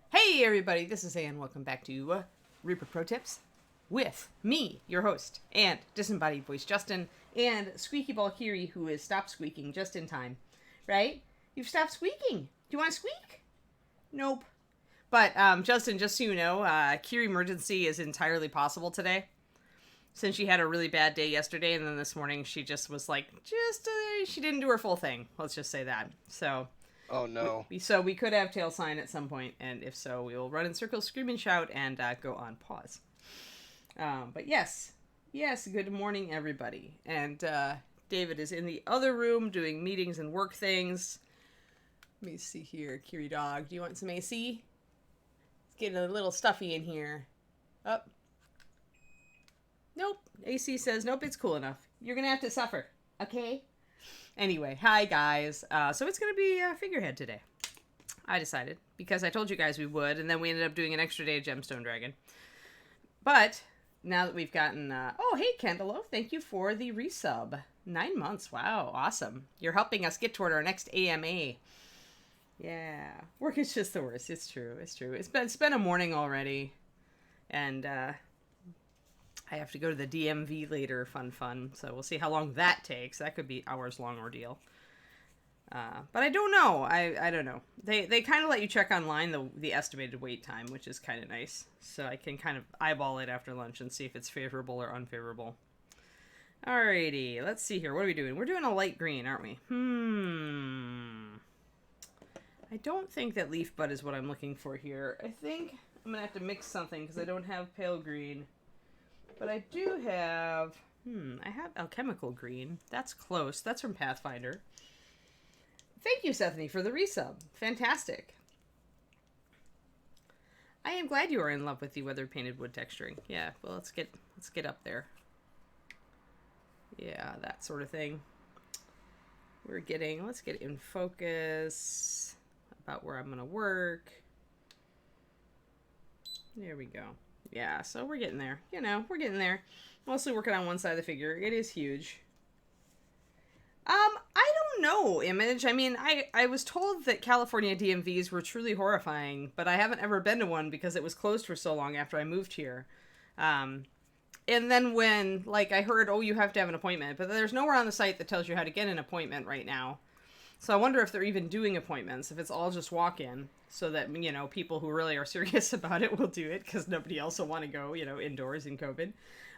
Hey everybody, this is Ann. Welcome back to Reaper Pro Tips with me, your host, and disembodied voice Justin, and Squeaky Ball Kiri, who has stopped squeaking just in time. Right? You've stopped squeaking. Do you want to squeak? Nope. But Justin, just so you know, Kiri emergency is entirely possible today. Since she had a really bad day yesterday, and then this morning she just was like, she didn't do her full thing. Let's just say that. So, oh no. We could have tail sign at some point, and if so, we will run in circles, scream and shout, and go on pause. But yes, good morning, everybody. And David is in the other room doing meetings and work things. Let me see here, Kiri dog. Do you want some AC? It's getting a little stuffy in here. Up. Nope. AC says, nope, it's cool enough. You're going to have to suffer. Okay? Anyway, hi guys. So it's going to be Figurehead today. I decided, because I told you guys we would, and then we ended up doing an extra day of Gemstone Dragon. But, now that we've gotten... oh, hey, Kendalo. Thank you for the resub. 9 months. Wow, awesome. You're helping us get toward our next AMA. Yeah. Work is just the worst. It's true. It's been a morning already. And, I have to go to the DMV later, fun. So we'll see how long that takes. That could be hours-long ordeal. But I don't know. I don't know. They kind of let you check online the estimated wait time, which is kind of nice. So I can kind of eyeball it after lunch and see if it's favorable or unfavorable. Alrighty, let's see here. What are we doing? We're doing a light green, aren't we? I don't think that leaf bud is what I'm looking for here. I think I'm going to have to mix something because I don't have pale green. But I do have, I have alchemical green. That's close. That's from Pathfinder. Thank you, Stephanie, for the resub. Fantastic. I am glad you are in love with the weather painted wood texturing. Yeah, well, let's get up there. Yeah, that sort of thing. Let's get in focus about where I'm going to work. There we go. Yeah, so we're getting there. We're getting there. Mostly working on one side of the figure. It is huge. I don't know, Image. I mean, I was told that California DMVs were truly horrifying, but I haven't ever been to one because it was closed for so long after I moved here. And then when, I heard, oh, you have to have an appointment, but there's nowhere on the site that tells you how to get an appointment right now. So I wonder if they're even doing appointments, if it's all just walk-in, so that, people who really are serious about it will do it, because nobody else will want to go, indoors in COVID.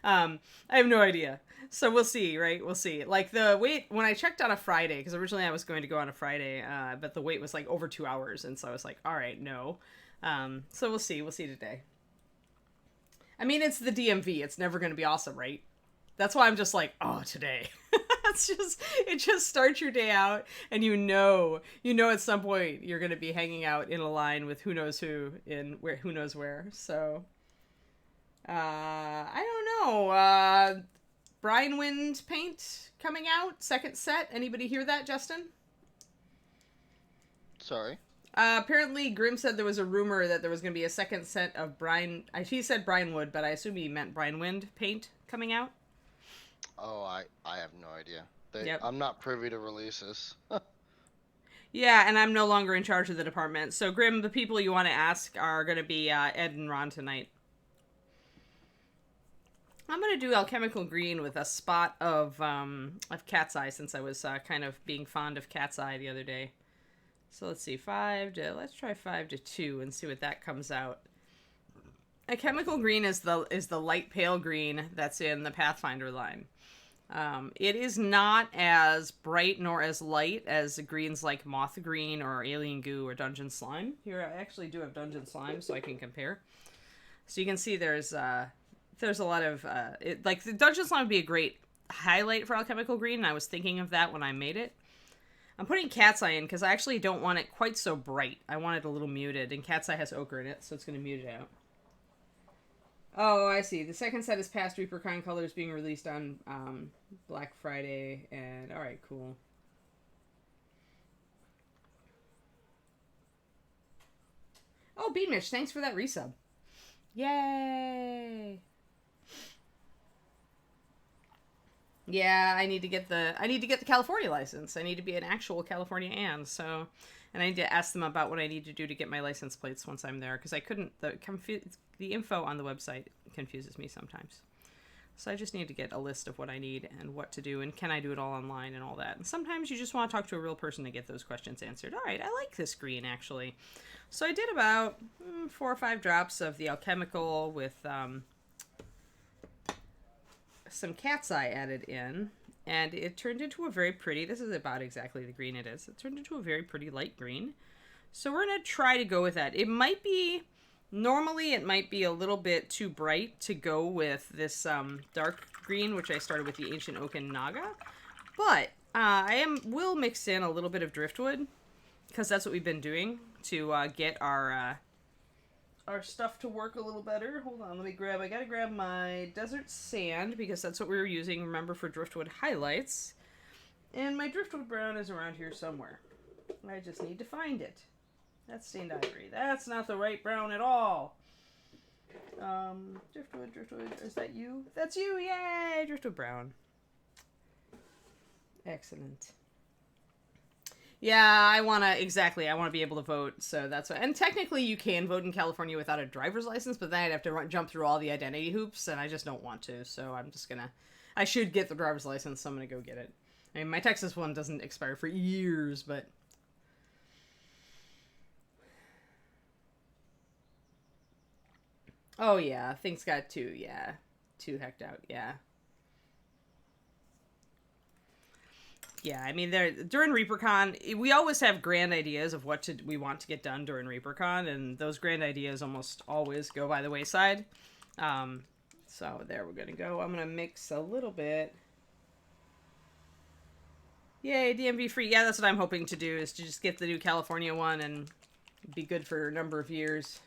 I have no idea. So we'll see, right? We'll see. The wait, when I checked on a Friday, because originally I was going to go on a Friday, but the wait was, over 2 hours, and so I was like, all right, no. So we'll see. We'll see today. I mean, it's the DMV. It's never going to be awesome, right? That's why I'm just like, oh, today. It just starts your day out, and you know at some point you're going to be hanging out in a line with who knows who in where, who knows where. So, I don't know. Brine Wind paint coming out, second set. Anybody hear that, Justin? Sorry. Apparently Grimm said there was a rumor that there was going to be a second set of Brine. He said Brine Wood, but I assume he meant Brine Wind paint coming out. Oh, I have no idea. Yep. I'm not privy to releases. Yeah, and I'm no longer in charge of the department. So, Grim, the people you want to ask are going to be Ed and Ron tonight. I'm going to do alchemical green with a spot of cat's eye, since I was kind of being fond of cat's eye the other day. So let's see, let's try 5 to 2 and see what that comes out. Alchemical green is the light pale green that's in the Pathfinder line. It is not as bright nor as light as greens like Moth Green or Alien Goo or Dungeon Slime. Here, I actually do have Dungeon Slime, so I can compare. So you can see there's a lot of... the Dungeon Slime would be a great highlight for Alchemical Green, and I was thinking of that when I made it. I'm putting Cat's Eye in because I actually don't want it quite so bright. I want it a little muted, and Cat's Eye has ochre in it, so it's going to mute it out. Oh, I see. The second set is past Reaper colors being released on Black Friday, and alright, cool. Oh, Beamish, thanks for that resub. Yay! Yeah, I need to get the California license. I need to be an actual California Ann. So, and I need to ask them about what I need to do to get my license plates once I'm there, because I couldn't. The info on the website confuses me sometimes. So I just need to get a list of what I need and what to do, and can I do it all online and all that. And sometimes you just want to talk to a real person to get those questions answered. All right, I like this green, actually. So I did about 4 or 5 drops of the alchemical with some cat's eye added in, and it turned into a very pretty, this is about exactly the green it is. It turned into a very pretty light green. So we're going to try to go with that. It might be... Normally, it might be a little bit too bright to go with this dark green, which I started with the Ancient Oak and Naga. But will mix in a little bit of driftwood, because that's what we've been doing to get our stuff to work a little better. Hold on, I gotta grab my desert sand, because that's what we were using, remember, for driftwood highlights. And my driftwood brown is around here somewhere. I just need to find it. That's stained ivory. That's not the right brown at all. Driftwood, is that you? That's you, yay! Driftwood brown. Excellent. Yeah, I want to be able to vote, so that's why. And technically you can vote in California without a driver's license, but then I'd have to jump through all the identity hoops, and I just don't want to, so I should get the driver's license, so I'm gonna go get it. I mean, my Texas one doesn't expire for years, but... Oh, yeah. Things got too hecked out, yeah. Yeah, I mean, during ReaperCon, we always have grand ideas of what we want to get done during ReaperCon, and those grand ideas almost always go by the wayside. So there we're going to go. I'm going to mix a little bit. Yay, DMV free. Yeah, that's what I'm hoping to do, is to just get the new California one and be good for a number of years.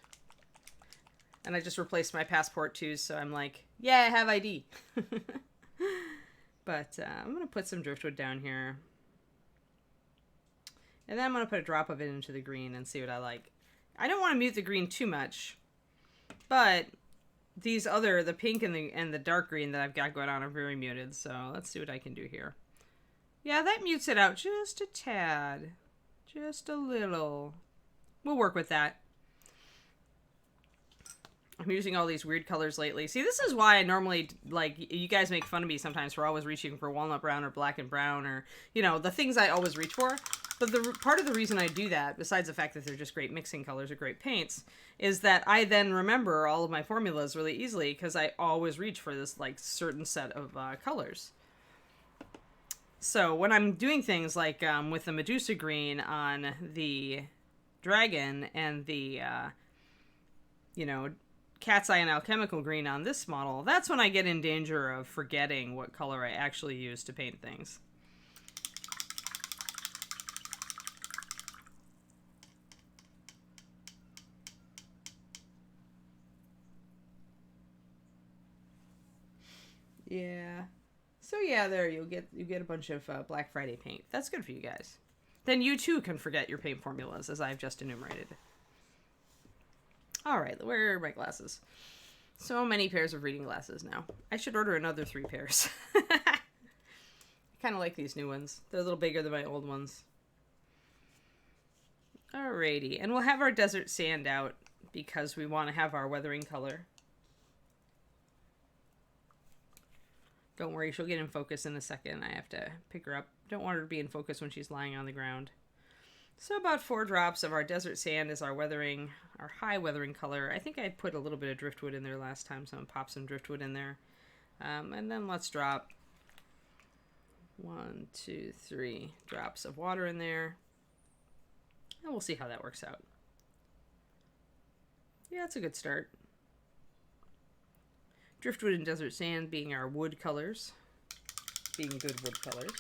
And I just replaced my passport too, so I'm like, yeah, I have ID. But I'm going to put some driftwood down here. And then I'm going to put a drop of it into the green and see what I like. I don't want to mute the green too much, but the pink and the dark green that I've got going on are very muted, so let's see what I can do here. Yeah, that mutes it out just a tad. Just a little. We'll work with that. I'm using all these weird colors lately. See, this is why I normally, you guys make fun of me sometimes for always reaching for walnut brown or black and brown or, the things I always reach for. But part of the reason I do that, besides the fact that they're just great mixing colors or great paints, is that I then remember all of my formulas really easily because I always reach for this, certain set of colors. So when I'm doing things like with the Medusa green on the dragon and the, cat's eye and alchemical green on this model, that's when I get in danger of forgetting what color I actually use to paint things. Yeah. So yeah, there you get a bunch of Black Friday paint. That's good for you guys. Then you too can forget your paint formulas, as I've just enumerated. Alright, where are my glasses? So many pairs of reading glasses now. I should order another 3 pairs. I kind of like these new ones. They're a little bigger than my old ones. Alrighty, and we'll have our desert sand out because we want to have our weathering color. Don't worry, she'll get in focus in a second. I have to pick her up. Don't want her to be in focus when she's lying on the ground. So about 4 drops of our desert sand is our high weathering color. I think I put a little bit of driftwood in there last time, so I'm going to pop some driftwood in there. And then let's drop 1, 2, 3 drops of water in there. And we'll see how that works out. Yeah, that's a good start. Driftwood and desert sand being our wood colors. Being good wood colors.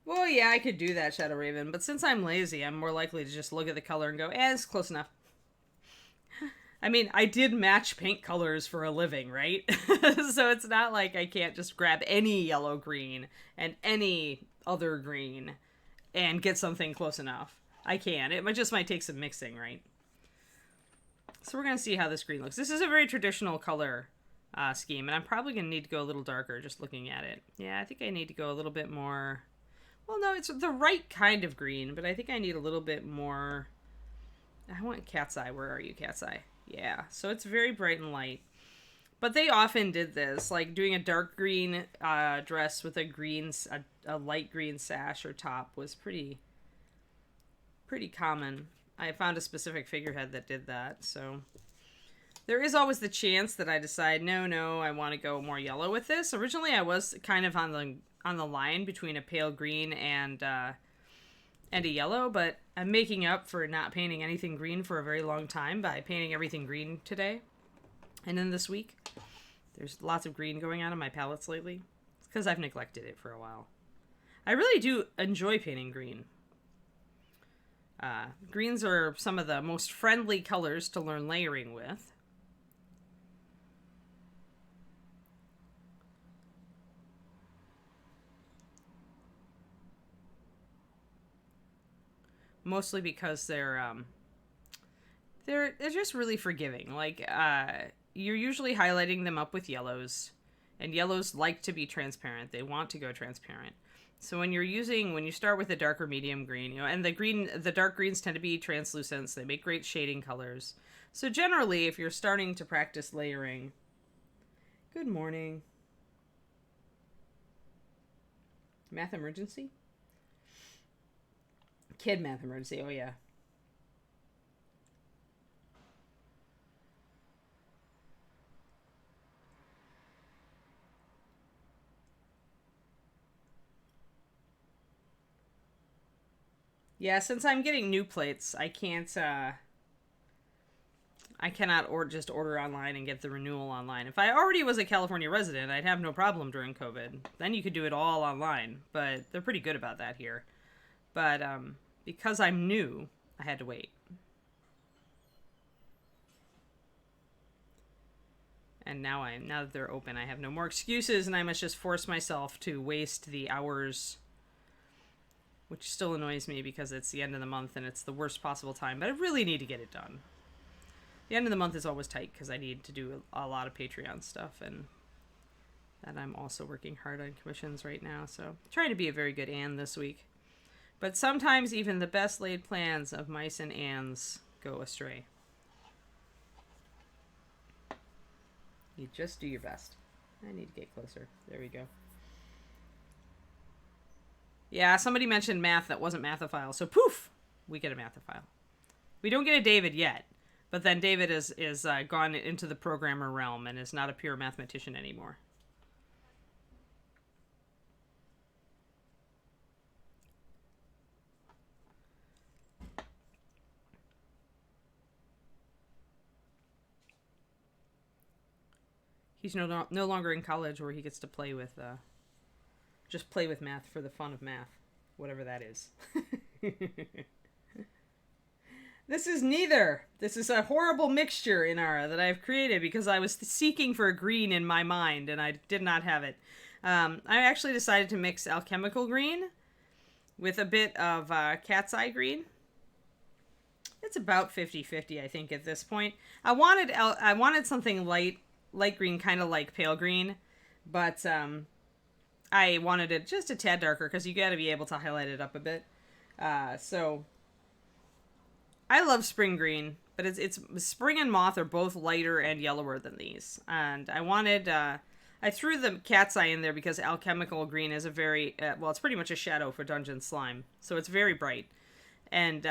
Well, yeah, I could do that, Shadow Raven, but since I'm lazy, I'm more likely to just look at the color and go, it's close enough. I mean, I did match paint colors for a living, right? So it's not like I can't just grab any yellow green and any other green and get something close enough. I can. It just might take some mixing, right? So we're going to see how this green looks. This is a very traditional color scheme. And I'm probably going to need to go a little darker just looking at it. Yeah, I think I need to go a little bit more... Well, no, it's the right kind of green, but I think I need a little bit more... I want cat's eye. Where are you, cat's eye? Yeah, so it's very bright and light. But they often did this, like doing a dark green dress with a light green sash or top was pretty common. I found a specific figurehead that did that, so there is always the chance that I decide, no, I want to go more yellow with this. Originally, I was kind of on the line between a pale green and a yellow, but I'm making up for not painting anything green for a very long time by painting everything green today. And then this week, there's lots of green going on in my palettes lately. It's because I've neglected it for a while. I really do enjoy painting green. Greens are some of the most friendly colors to learn layering with. Mostly because they're just really forgiving. Like, you're usually highlighting them up with yellows, and yellows like to be transparent. They want to go transparent. So when you start with a darker medium green, and the dark greens tend to be translucent, so they make great shading colors. So generally, if you're starting to practice layering, good morning. Math emergency? Kid math emergency, oh yeah. Yeah, since I'm getting new plates, I cannot just order online and get the renewal online. If I already was a California resident, I'd have no problem during COVID. Then you could do it all online, but they're pretty good about that here. But because I'm new, I had to wait. And now that they're open, I have no more excuses, and I must just force myself to waste the hours, which still annoys me because it's the end of the month and it's the worst possible time, but I really need to get it done. The end of the month is always tight because I need to do a lot of Patreon stuff, and that I'm also working hard on commissions right now, so trying to be a very good Anne this week. But sometimes even the best laid plans of mice and Annes go astray. You just do your best. I need to get closer. There we go. Yeah, somebody mentioned math that wasn't Mathophile, so poof! We get a Mathophile. We don't get a David yet, but then David is gone into the programmer realm and is not a pure mathematician anymore. He's no longer in college where he gets to play with, just play with math for the fun of math. Whatever that is. This is neither. This is a horrible mixture, Inara, that I've created because I was seeking for a green in my mind and I did not have it. I actually decided to mix alchemical green with a bit of cat's eye green. It's about 50-50, I think, at this point. I wanted something light green, kind of like pale green, but I wanted it just a tad darker because you got to be able to highlight it up a bit. So I love spring green, but it's spring and moth are both lighter and yellower than these. And I wanted, I threw the cat's eye in there because alchemical green is a very, it's pretty much a shadow for dungeon slime. So it's very bright. And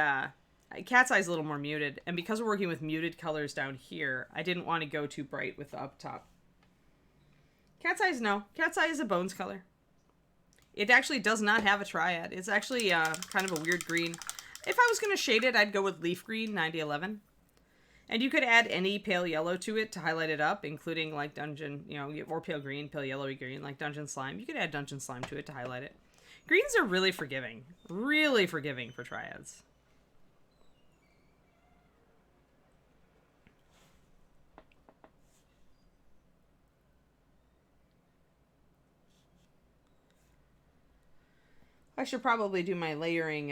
cat's eye is a little more muted. And because we're working with muted colors down here, I didn't want to go too bright with the up top. Cat's eye is a bones color. It actually does not have a triad. It's actually kind of a weird green. If I was going to shade it, I'd go with leaf green, 9011. And you could add any pale yellow to it to highlight it up, including like dungeon, or pale green, pale yellowy green, like dungeon slime. You could add dungeon slime to it to highlight it. Greens are really forgiving for triads. I should probably do my layering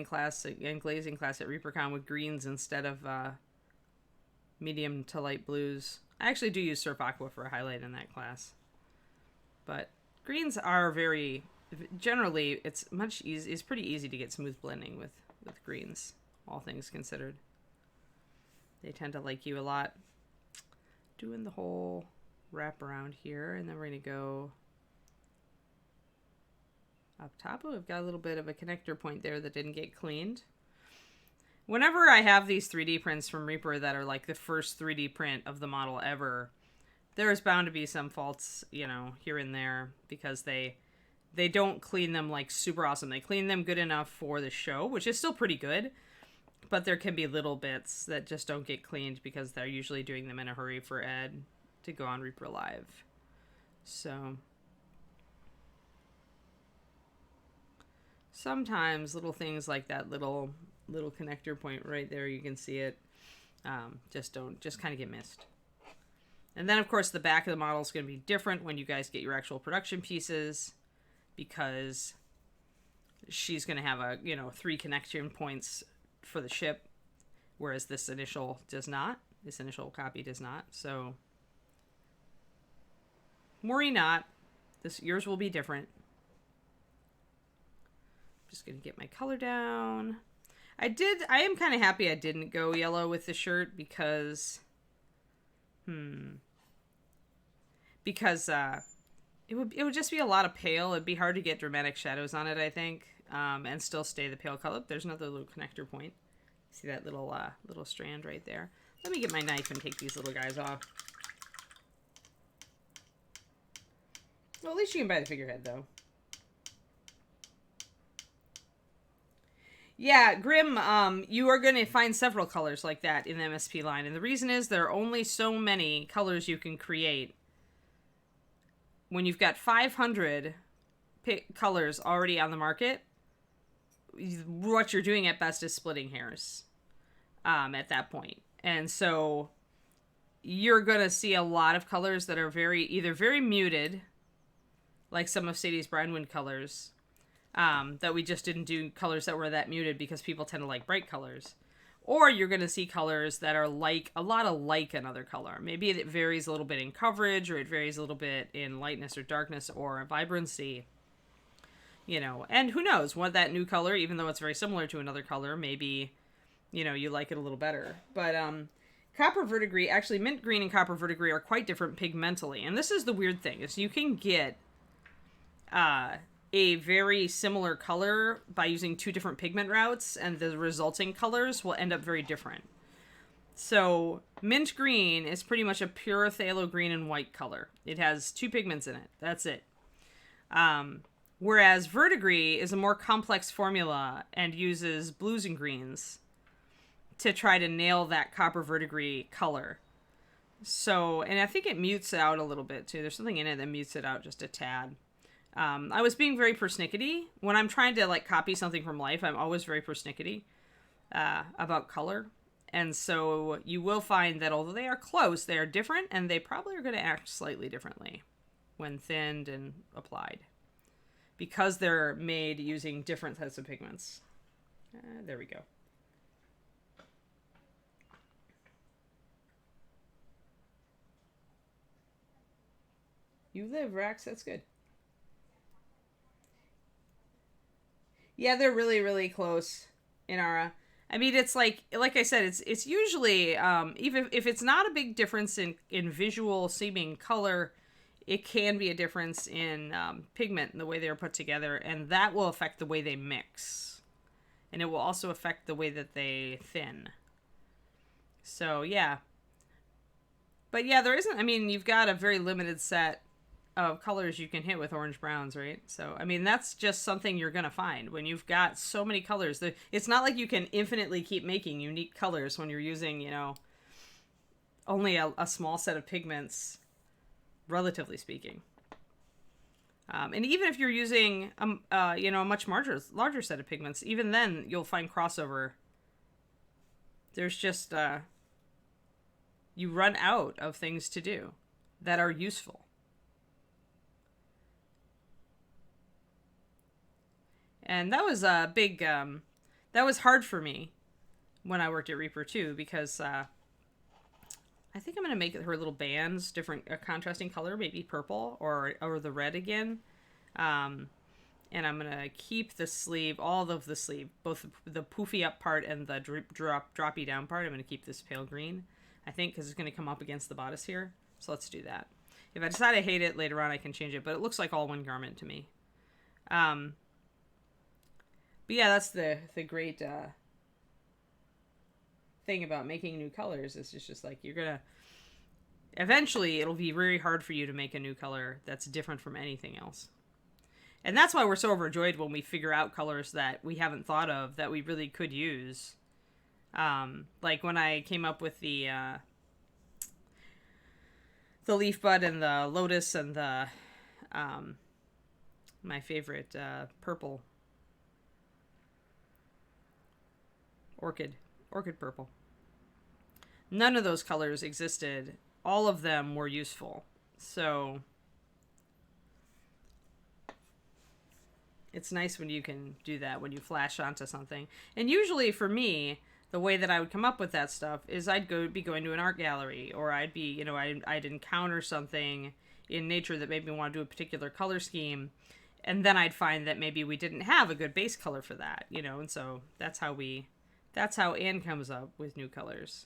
class and glazing class at ReaperCon with greens instead of medium to light blues. I actually do use Surf Aqua for a highlight in that class. But greens are very, generally, it's pretty easy to get smooth blending with greens, all things considered. They tend to like you a lot. Doing the whole wrap around here, and then we're going to go up top. Oh, we've got a little bit of a connector point there that didn't get cleaned. Whenever I have these 3D prints from Reaper that are like the first 3D print of the model ever, there's bound to be some faults, you know, here and there, because they don't clean them like super awesome. They clean them good enough for the show, which is still pretty good, but there can be little bits that just don't get cleaned because they're usually doing them in a hurry for Ed to go on Reaper Live. So sometimes little things like that little connector point right there, you can see it, just kind of get missed. And then of course the back of the model is going to be different when you guys get your actual production pieces, because she's going to have a, you know, 3 connection points for the ship, whereas this initial copy does not. So worry not, yours will be different. Just gonna get my color down. I am kind of happy I didn't go yellow with the shirt, because it would just be a lot of pale. It'd be hard to get dramatic shadows on it, I think, and still stay the pale color. There's another little connector point. See that little strand right there? Let me get my knife and take these little guys off. Well, at least you can buy the figurehead, though. Yeah, Grim, you are going to find several colors like that in the MSP line. And the reason is there are only so many colors you can create. When you've got 500 colors already on the market, what you're doing at best is splitting hairs at that point. And so you're going to see a lot of colors that are either very muted, like some of Sadie's Brownwind colors, that we just didn't do colors that were that muted because people tend to like bright colors. Or you're going to see colors that are like a lot like another color. Maybe it varies a little bit in coverage, or it varies a little bit in lightness or darkness or vibrancy. You know, and who knows what that new color, even though it's very similar to another color, maybe, you know, you like it a little better. But copper verdigris, actually mint green and copper verdigris are quite different pigmentally. And this is the weird thing, is you can get a very similar color by using 2 different pigment routes, and the resulting colors will end up very different. So mint green is pretty much a pure phthalo green and white color. It has 2 pigments in it. That's it. Whereas verdigris is a more complex formula and uses blues and greens to try to nail that copper verdigris color. So, and I think it mutes it out a little bit too. There's something in it that mutes it out just a tad. I was being very persnickety. When I'm trying to like copy something from life, I'm always very persnickety about color. And so you will find that although they are close, they are different, and they probably are going to act slightly differently when thinned and applied, because they're made using different types of pigments. There we go. You live, Rax. That's good. Yeah, they're really, really close, Inara. I mean, it's like I said, it's usually, even if it's not a big difference in visual seeming color, it can be a difference in pigment and the way they're put together, and that will affect the way they mix. And it will also affect the way that they thin. So, yeah. But yeah, there isn't, I mean, you've got a very limited set of colors you can hit with orange browns, right? So, I mean, that's just something you're going to find when you've got so many colors. It's not like you can infinitely keep making unique colors when you're using, you know, only a small set of pigments, relatively speaking. And even if you're using, you know, a much larger set of pigments, even then you'll find crossover. There's just, you run out of things to do that are useful. And that was a big, that was hard for me when I worked at Reaper too, because I think I'm going to make her little bands different, contrasting color, maybe purple or the red again. And I'm going to keep the sleeve, all of the sleeve, both the poofy up part and the droppy down part. I'm going to keep this pale green, I think, because it's going to come up against the bodice here. So let's do that. If I decide I hate it later on, I can change it, but it looks like all one garment to me. But yeah, that's the great thing about making new colors. Is just like you're going to... Eventually, it'll be very hard for you to make a new color that's different from anything else. And that's why we're so overjoyed when we figure out colors that we haven't thought of that we really could use. Like when I came up with the leaf bud and the lotus and the my favorite purple orchid purple. None of those colors existed. All of them were useful. So it's nice when you can do that, when you flash onto something. And usually for me, the way that I would come up with that stuff is I'd be going to an art gallery, or I'd be, you know, I'd encounter something in nature that made me want to do a particular color scheme, and then I'd find that maybe we didn't have a good base color for that, you know, and so that's how Anne comes up with new colors.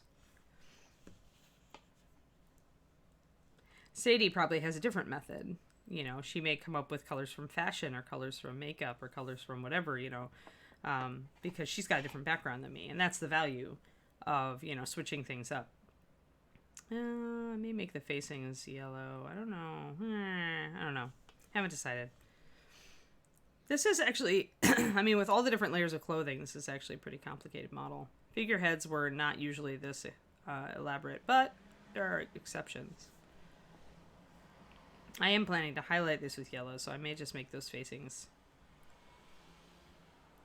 Sadie probably has a different method. You know, she may come up with colors from fashion or colors from makeup or colors from whatever, you know, because she's got a different background than me. And that's the value of, you know, switching things up. I may make the facings yellow. I don't know. Haven't decided. This is actually, I mean, with all the different layers of clothing, this is actually a pretty complicated model. Figureheads were not usually this elaborate, but there are exceptions. I am planning to highlight this with yellow, so I may just make those facings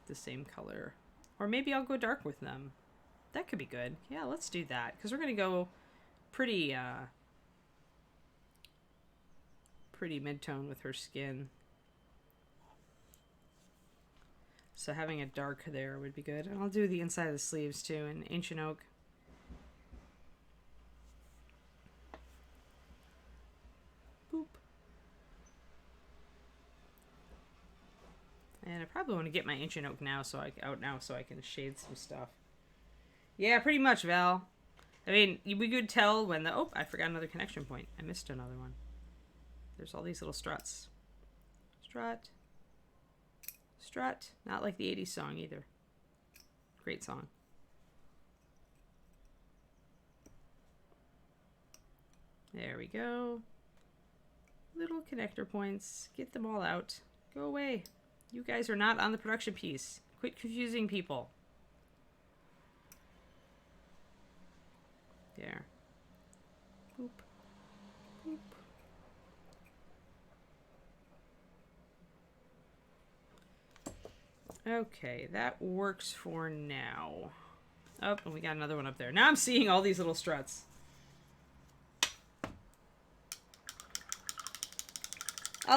the same color. Or maybe I'll go dark with them. That could be good. Yeah, let's do that, because we're going to go pretty mid-tone with her skin. So having a dark there would be good. And I'll do the inside of the sleeves, too, in Ancient Oak. And I probably want to get my Ancient Oak now, so I can shade some stuff. Yeah, pretty much, Val. I mean, we could tell when the... Oh, I forgot another connection point. I missed another one. There's all these little struts. Strut. Strut. Not like the 80s song, either. Great song. There we go. Little connector points. Get them all out. Go away. You guys are not on the production piece. Quit confusing people. There. Boop. Boop. Okay, that works for now. Oh, and we got another one up there. Now I'm seeing all these little struts.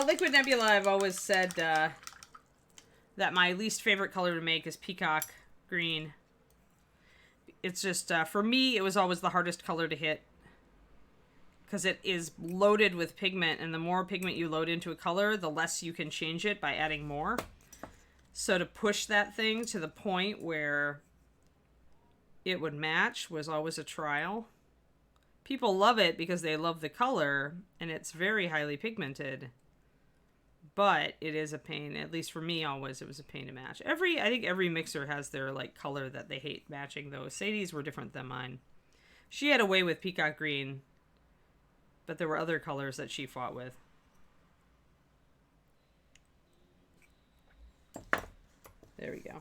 Liquid Nebula, I've always said that my least favorite color to make is peacock green. It's just, for me, it was always the hardest color to hit. Because it is loaded with pigment, and the more pigment you load into a color, the less you can change it by adding more. So to push that thing to the point where it would match was always a trial. People love it because they love the color, and it's very highly pigmented. But it is a pain, at least for me always, it was a pain to match. I think every mixer has their like color that they hate matching, though. Sadie's were different than mine. She had a way with peacock green, but there were other colors that she fought with. There we go.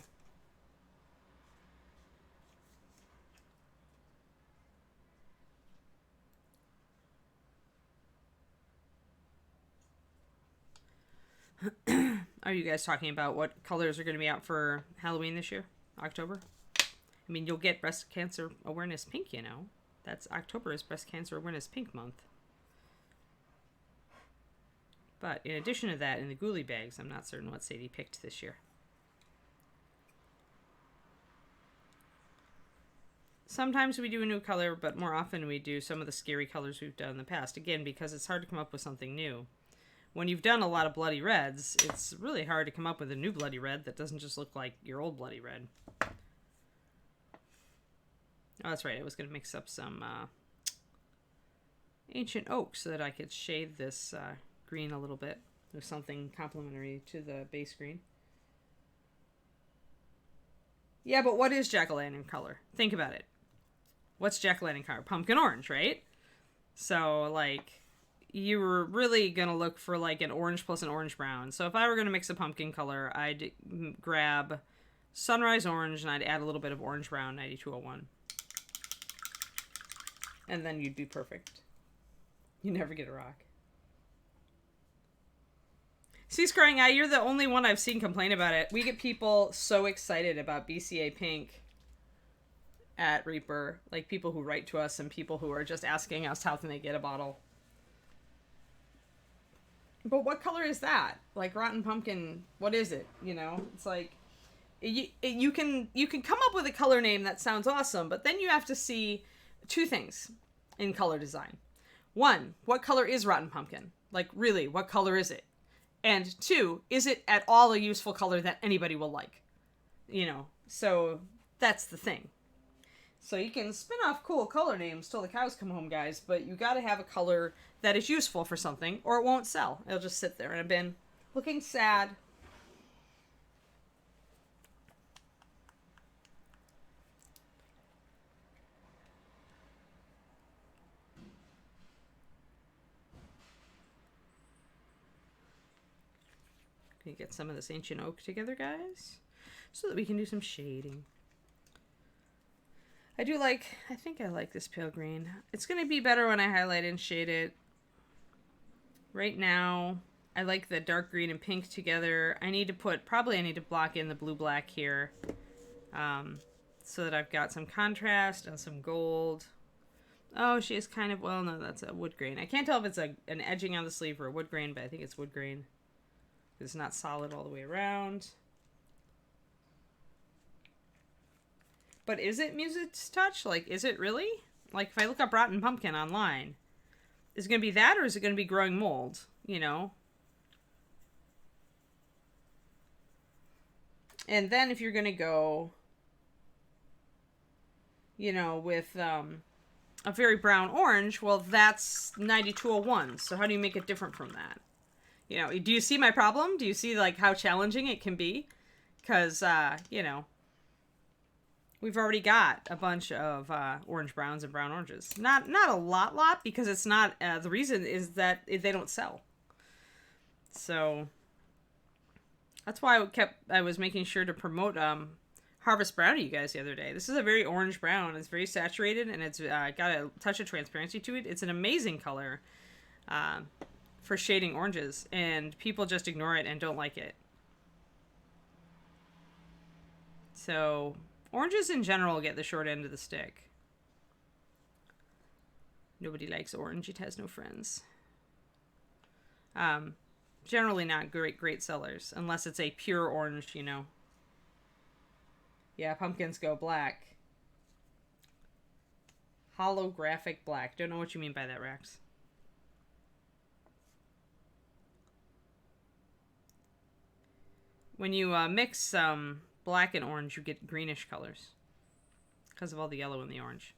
Are you guys talking about what colors are going to be out for Halloween this year? October? I mean, you'll get Breast Cancer Awareness Pink, you know. October is Breast Cancer Awareness Pink month. But in addition to that, in the ghoulie bags, I'm not certain what Sadie picked this year. Sometimes we do a new color, but more often we do some of the scary colors we've done in the past. Again, because it's hard to come up with something new. When you've done a lot of bloody reds, it's really hard to come up with a new bloody red that doesn't just look like your old bloody red. Oh, that's right. I was going to mix up some ancient oak so that I could shade this green a little bit with something complementary to the base green. Yeah, but what is jack-o'-lantern color? Think about it. What's jack-o'-lantern color? Pumpkin orange, right? So, like, you were really going to look for, like, an orange plus an orange brown. So if I were going to mix a pumpkin color, I'd grab sunrise orange and I'd add a little bit of orange brown 9201. And then you'd be perfect. You never get a rock. See, Scrying Eye, you're the only one I've seen complain about it. We get people so excited about BCA pink at Reaper. Like people who write to us and people who are just asking us how can they get a bottle. But what color is that? Like rotten pumpkin, what is it? You know, it's like you can come up with a color name that sounds awesome, but then you have to see two things in color design. One, what color is rotten pumpkin? Like really, what color is it? And two, is it at all a useful color that anybody will like? You know, so that's the thing. So you can spin off cool color names till the cows come home, guys, but you gotta have a color that is useful for something or it won't sell. It'll just sit there in a bin looking sad. Can you get some of this ancient oak together, guys? So that we can do some shading. I think I like this pale green. It's going to be better when I highlight and shade it. Right now, I like the dark green and pink together. I need to block in the blue-black here. So that I've got some contrast and some gold. Oh, she is kind of, well, no, that's a wood grain. I can't tell if it's an edging on the sleeve or a wood grain, but I think it's wood grain. It's not solid all the way around. But is it Music's Touch? Like, is it really? Like, if I look up rotten pumpkin online, is it going to be that or is it going to be growing mold? You know? And then if you're going to go, you know, with a very brown orange, well, that's 9201. So how do you make it different from that? You know, do you see my problem? Do you see, like, how challenging it can be? Because, you know, we've already got a bunch of orange browns and brown oranges. Not a lot, because it's not, the reason is that they don't sell. So, that's why I was making sure to promote Harvest Brown to you guys the other day. This is a very orange brown. It's very saturated, and it's got a touch of transparency to it. It's an amazing color. For shading oranges, and people just ignore it and don't like it. So, oranges in general get the short end of the stick. Nobody likes orange, it has no friends. Generally not great sellers, unless it's a pure orange, you know. Yeah, pumpkins go black. Holographic black. Don't know what you mean by that, Rax. When you mix black and orange, you get greenish colors because of all the yellow in the orange.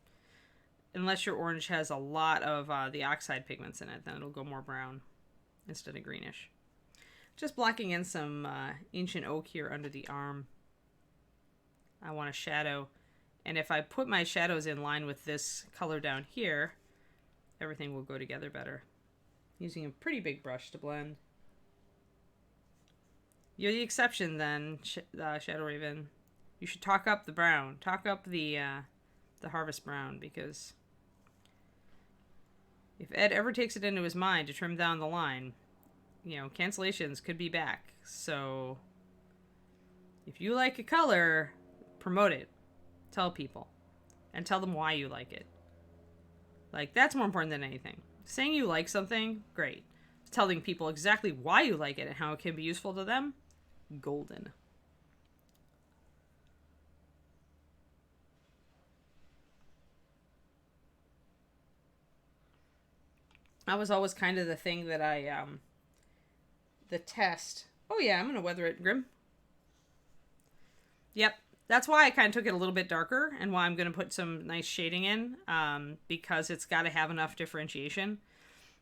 Unless your orange has a lot of the oxide pigments in it, then it'll go more brown instead of greenish. Just blocking in some ancient oak here under the arm. I want a shadow. And if I put my shadows in line with this color down here, everything will go together better. Using a pretty big brush to blend. You're the exception then, Shadow Raven. You should talk up the brown. Talk up the Harvest Brown, because if Ed ever takes it into his mind to trim down the line, you know, cancellations could be back. So, if you like a color, promote it. Tell people. And tell them why you like it. Like, that's more important than anything. Saying you like something, great. Telling people exactly why you like it and how it can be useful to them, golden. That was always kind of the thing that the test. Oh yeah, I'm going to weather it, Grim. Yep. That's why I kind of took it a little bit darker and why I'm going to put some nice shading in, because it's got to have enough differentiation.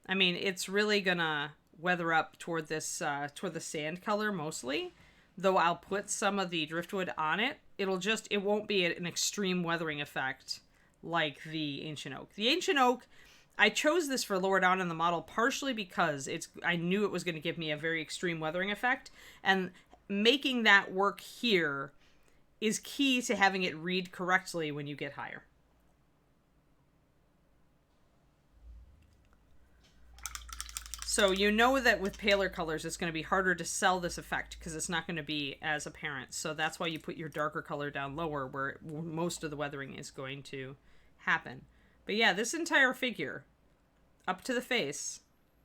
I mean, it's really going to weather up toward this, toward the sand color mostly, though I'll put some of the driftwood on it. It won't be an extreme weathering effect like the ancient oak. The ancient oak, I chose this for lower down in the model partially because I knew it was going to give me a very extreme weathering effect, and making that work here is key to having it read correctly when you get higher. So you know that with paler colors, it's going to be harder to sell this effect because it's not going to be as apparent. So that's why you put your darker color down lower where most of the weathering is going to happen. But yeah, this entire figure, up to the face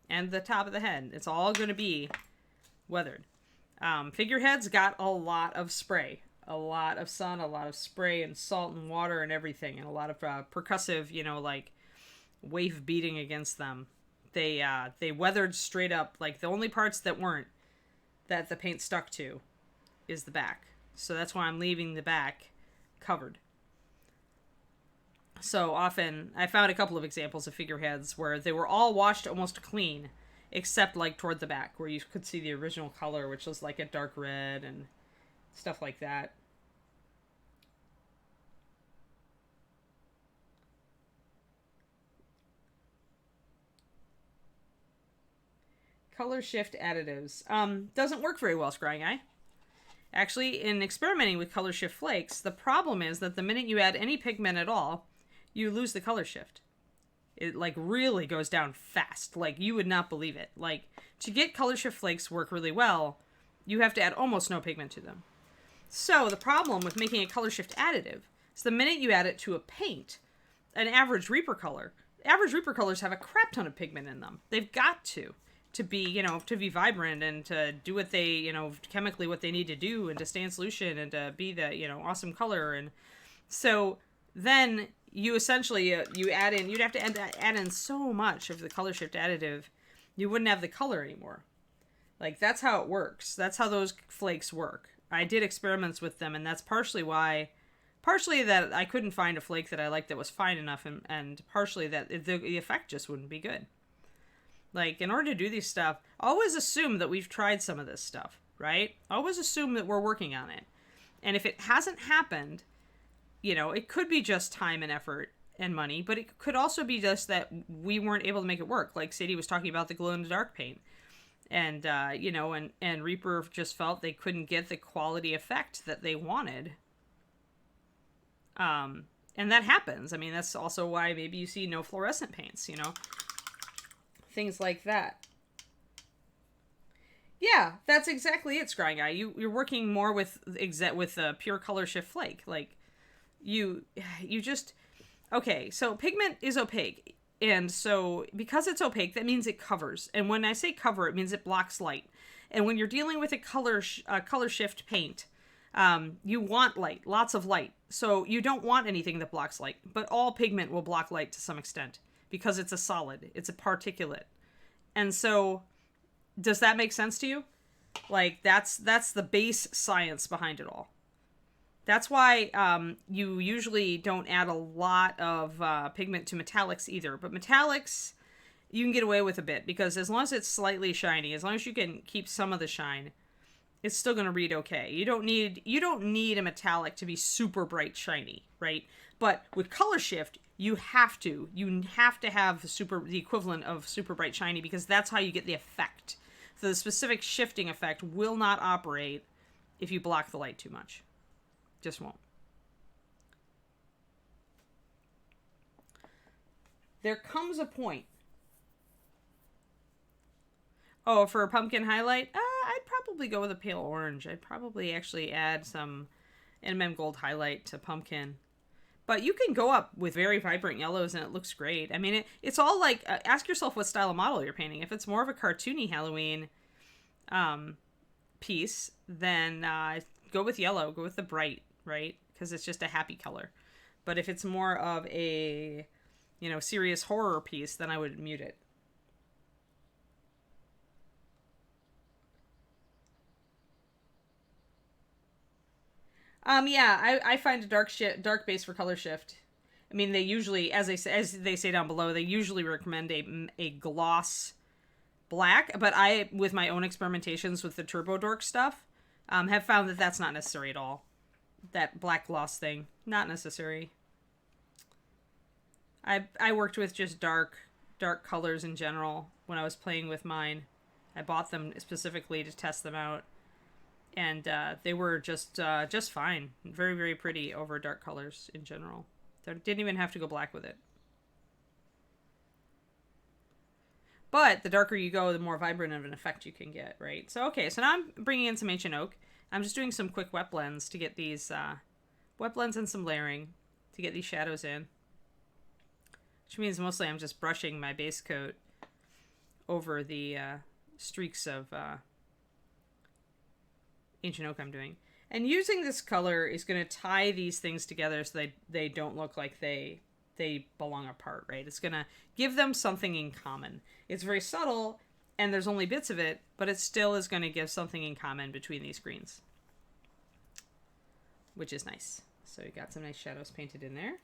and the top of the head, it's all going to be weathered. Figurehead's got a lot of spray. A lot of sun, a lot of spray and salt and water and everything, and a lot of percussive, like wave beating against them. They weathered straight up. Like the only parts that weren't, that the paint stuck to, is the back. So that's why I'm leaving the back covered. So often, I found a couple of examples of figureheads where they were all washed almost clean, except like toward the back where you could see the original color, which was like a dark red and stuff like that. Color shift additives. Doesn't work very well, Scrying Eye. Actually, in experimenting with color shift flakes, the problem is that the minute you add any pigment at all, you lose the color shift. It like really goes down fast. Like you would not believe it. Like to get color shift flakes work really well, you have to add almost no pigment to them. So the problem with making a color shift additive is the minute you add it to a paint, an average Reaper colors have a crap ton of pigment in them. They've got to be, to be vibrant and to do what they, chemically what they need to do and to stay in solution and to be the, awesome color. And so then you essentially, you add in, you'd have to add in so much of the color shift additive, you wouldn't have the color anymore. Like that's how it works. That's how those flakes work. I did experiments with them, and that's partially that I couldn't find a flake that I liked that was fine enough, and partially that the effect just wouldn't be good. Like, in order to do these stuff, always assume that we've tried some of this stuff, right? Always assume that we're working on it. And if it hasn't happened, it could be just time and effort and money, but it could also be just that we weren't able to make it work. Like Sadie was talking about the glow-in-the-dark paint. And, and Reaper just felt they couldn't get the quality effect that they wanted. And that happens. I mean, that's also why maybe you see no fluorescent paints, Things like that. Yeah, that's exactly it, Scrying Eye. You're working more with a pure color shift flake. Like, you just... Okay, so pigment is opaque. And so, because it's opaque, that means it covers. And when I say cover, it means it blocks light. And when you're dealing with a color shift paint, you want light, lots of light. So you don't want anything that blocks light. But all pigment will block light to some extent because it's a solid. It's a particulate. And so, does that make sense to you? Like, that's the base science behind it all. That's why you usually don't add a lot of pigment to metallics either. But metallics, you can get away with a bit because as long as it's slightly shiny, as long as you can keep some of the shine, it's still going to read okay. You don't need a metallic to be super bright shiny, right? But with color shift, you have to have the equivalent of super bright shiny because that's how you get the effect. So the specific shifting effect will not operate if you block the light too much. Just won't. There comes a point. Oh, for a pumpkin highlight, I'd probably go with a pale orange. I'd probably actually add some NMM Gold highlight to pumpkin. But you can go up with very vibrant yellows and it looks great. I mean, it's all like, ask yourself what style of model you're painting. If it's more of a cartoony Halloween piece, then go with yellow. Go with the bright, right? Because it's just a happy color. But if it's more of a, serious horror piece, then I would mute it. Yeah, I find a dark base for color shift. I mean, they usually, as they say down below, they usually recommend a gloss black, but I, with my own experimentations with the Turbo Dork stuff, have found that that's not necessary at all. That black gloss thing, not necessary. I worked with just dark colors in general when I was playing with mine. I bought them specifically to test them out, and they were just fine. Very, very pretty over dark colors in general. They didn't even have to go black with it. But the darker you go, the more vibrant of an effect you can get, right? So, okay, so now I'm bringing in some Ancient Oak. I'm just doing some quick wet blends to get these, wet blends and some layering to get these shadows in. Which means mostly I'm just brushing my base coat over the streaks of Ancient Oak I'm doing. And using this color is going to tie these things together so they don't look like they belong apart, right? It's going to give them something in common. It's very subtle, and there's only bits of it, but it still is going to give something in common between these greens, which is nice. So you got some nice shadows painted in there.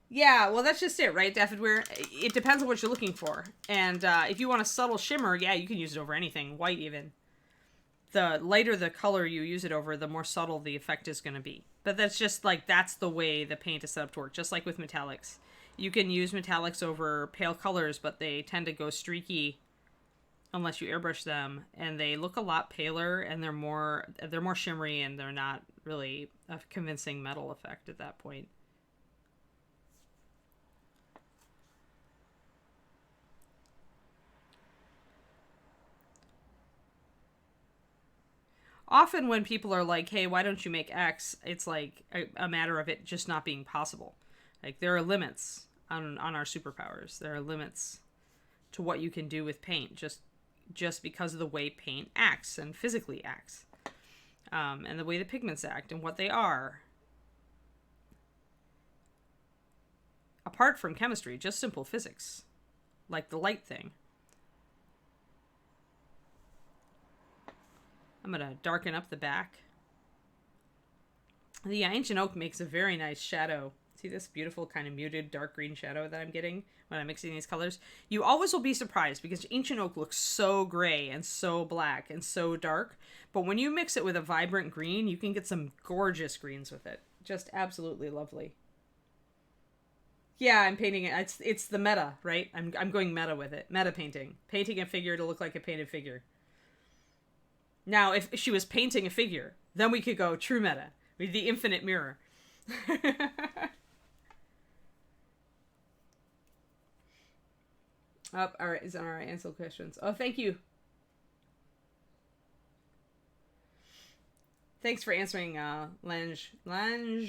Yeah, well, that's just it, right, Daffod? It depends on what you're looking for. And if you want a subtle shimmer, yeah, you can use it over anything, white even. The lighter the color you use it over, the more subtle the effect is going to be. But that's just like, that's the way the paint is set up to work, just like with metallics. You can use metallics over pale colors, but they tend to go streaky unless you airbrush them, and they look a lot paler, and they're more shimmery, and they're not really a convincing metal effect at that point. Often when people are like, hey, why don't you make X? It's like a matter of it just not being possible. Like, there are limits on our superpowers. There are limits to what you can do with paint just because of the way paint acts and physically acts. And the way the pigments act and what they are. Apart from chemistry, just simple physics. Like the light thing. I'm going to darken up the back. The Ancient Oak makes a very nice shadow. See this beautiful kind of muted dark green shadow that I'm getting when I'm mixing these colors? You always will be surprised because Ancient Oak looks so gray and so black and so dark. But when you mix it with a vibrant green, you can get some gorgeous greens with it. Just absolutely lovely. Yeah, I'm painting it. It's the meta, right? I'm going meta with it. Meta painting. Painting a figure to look like a painted figure. Now, if she was painting a figure, then we could go true meta with the infinite mirror. Oh, all right. Is that all right? Answer questions. Oh, thank you. Thanks for answering, Lange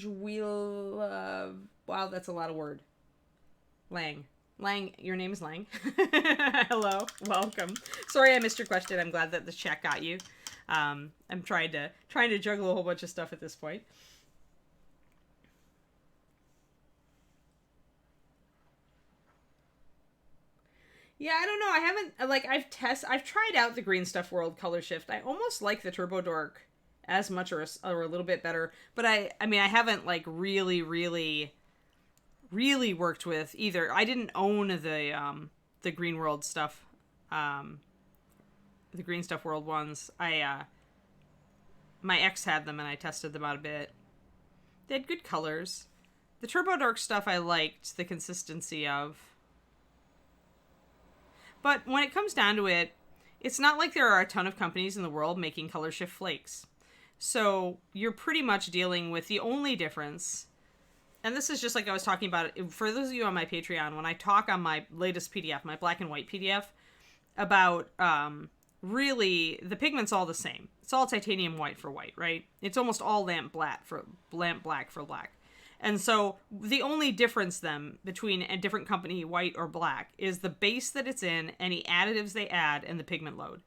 Wheel. Wow, that's a lot of word. Lang, your name is Lang. Hello, welcome. Sorry I missed your question. I'm glad that the chat got you. I'm trying to juggle a whole bunch of stuff at this point. Yeah, I don't know. I haven't, like, I've tried out the Green Stuff World color shift. I almost like the Turbo Dork as much or a little bit better, but I mean, I haven't, like, really worked with either. I didn't own the Green World stuff, the Green Stuff World ones. My ex had them and I tested them out a bit. They had good colors. The Turbo Dark stuff I liked the consistency of. But when it comes down to it, it's not like there are a ton of companies in the world making color shift flakes. So you're pretty much dealing with the only difference. And this is just like I was talking about, for those of you on my Patreon, when I talk on my latest PDF, my black and white PDF, about really the pigment's all the same. It's all titanium white for white, right? It's almost all lamp black for black. And so the only difference then between a different company, white or black, is the base that it's in, any additives they add, and the pigment load.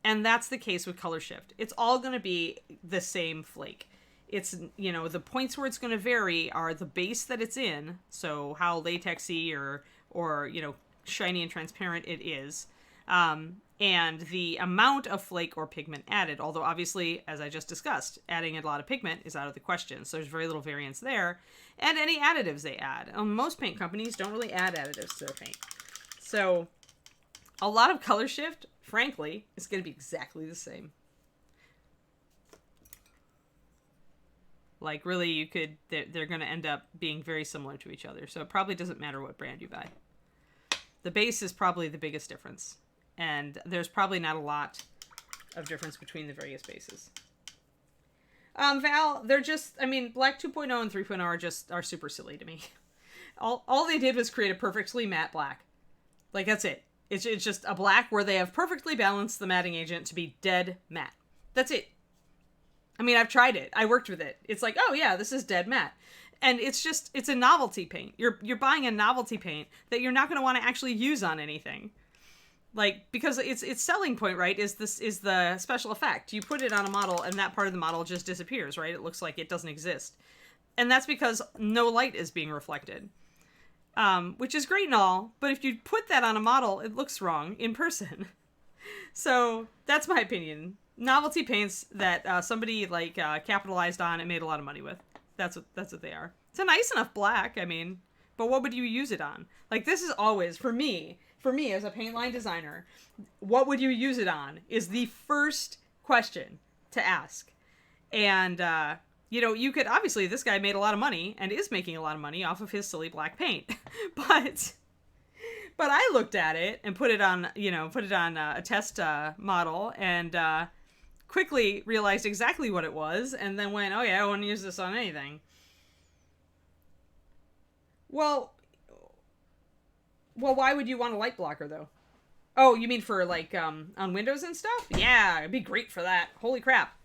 And that's the case with color shift. It's all going to be the same flake. It's, you know, the points where it's going to vary are the base that it's in, so how latexy or you know, shiny and transparent it is, And the amount of flake or pigment added, although obviously, as I just discussed, adding a lot of pigment is out of the question. So there's very little variance there. And any additives they add. Most paint companies don't really add additives to their paint. So a lot of color shift, frankly, is going to be exactly the same. Like, really, they're going to end up being very similar to each other. So it probably doesn't matter what brand you buy. The base is probably the biggest difference. And there's probably not a lot of difference between the various bases. Val, they're just, I mean, Black 2.0 and 3.0 are super silly to me. All they did was create a perfectly matte black. Like, that's it. It's just a black where they have perfectly balanced the matting agent to be dead matte. That's it. I mean, I've tried it. I worked with it. It's like, oh yeah, this is dead matte. And it's a novelty paint. You're buying a novelty paint that you're not going to want to actually use on anything. Like, because its selling point, right, is the special effect. You put it on a model and that part of the model just disappears, right? It looks like it doesn't exist. And that's because no light is being reflected. Which is great and all, but if you put that on a model, it looks wrong in person. So that's my opinion. Novelty paints that somebody like capitalized on and made a lot of money with. That's what they are. It's a nice enough black, I mean, but what would you use it on? Like, this is always, for me as a paint line designer, what would you use it on is the first question to ask. And, you could, obviously, this guy made a lot of money and is making a lot of money off of his silly black paint. But I looked at it and put it on a test model and quickly realized exactly what it was and then went, oh yeah, I want to use this on anything. Well, why would you want a light blocker, though? Oh, you mean for, like, on windows and stuff? Yeah, it'd be great for that. Holy crap.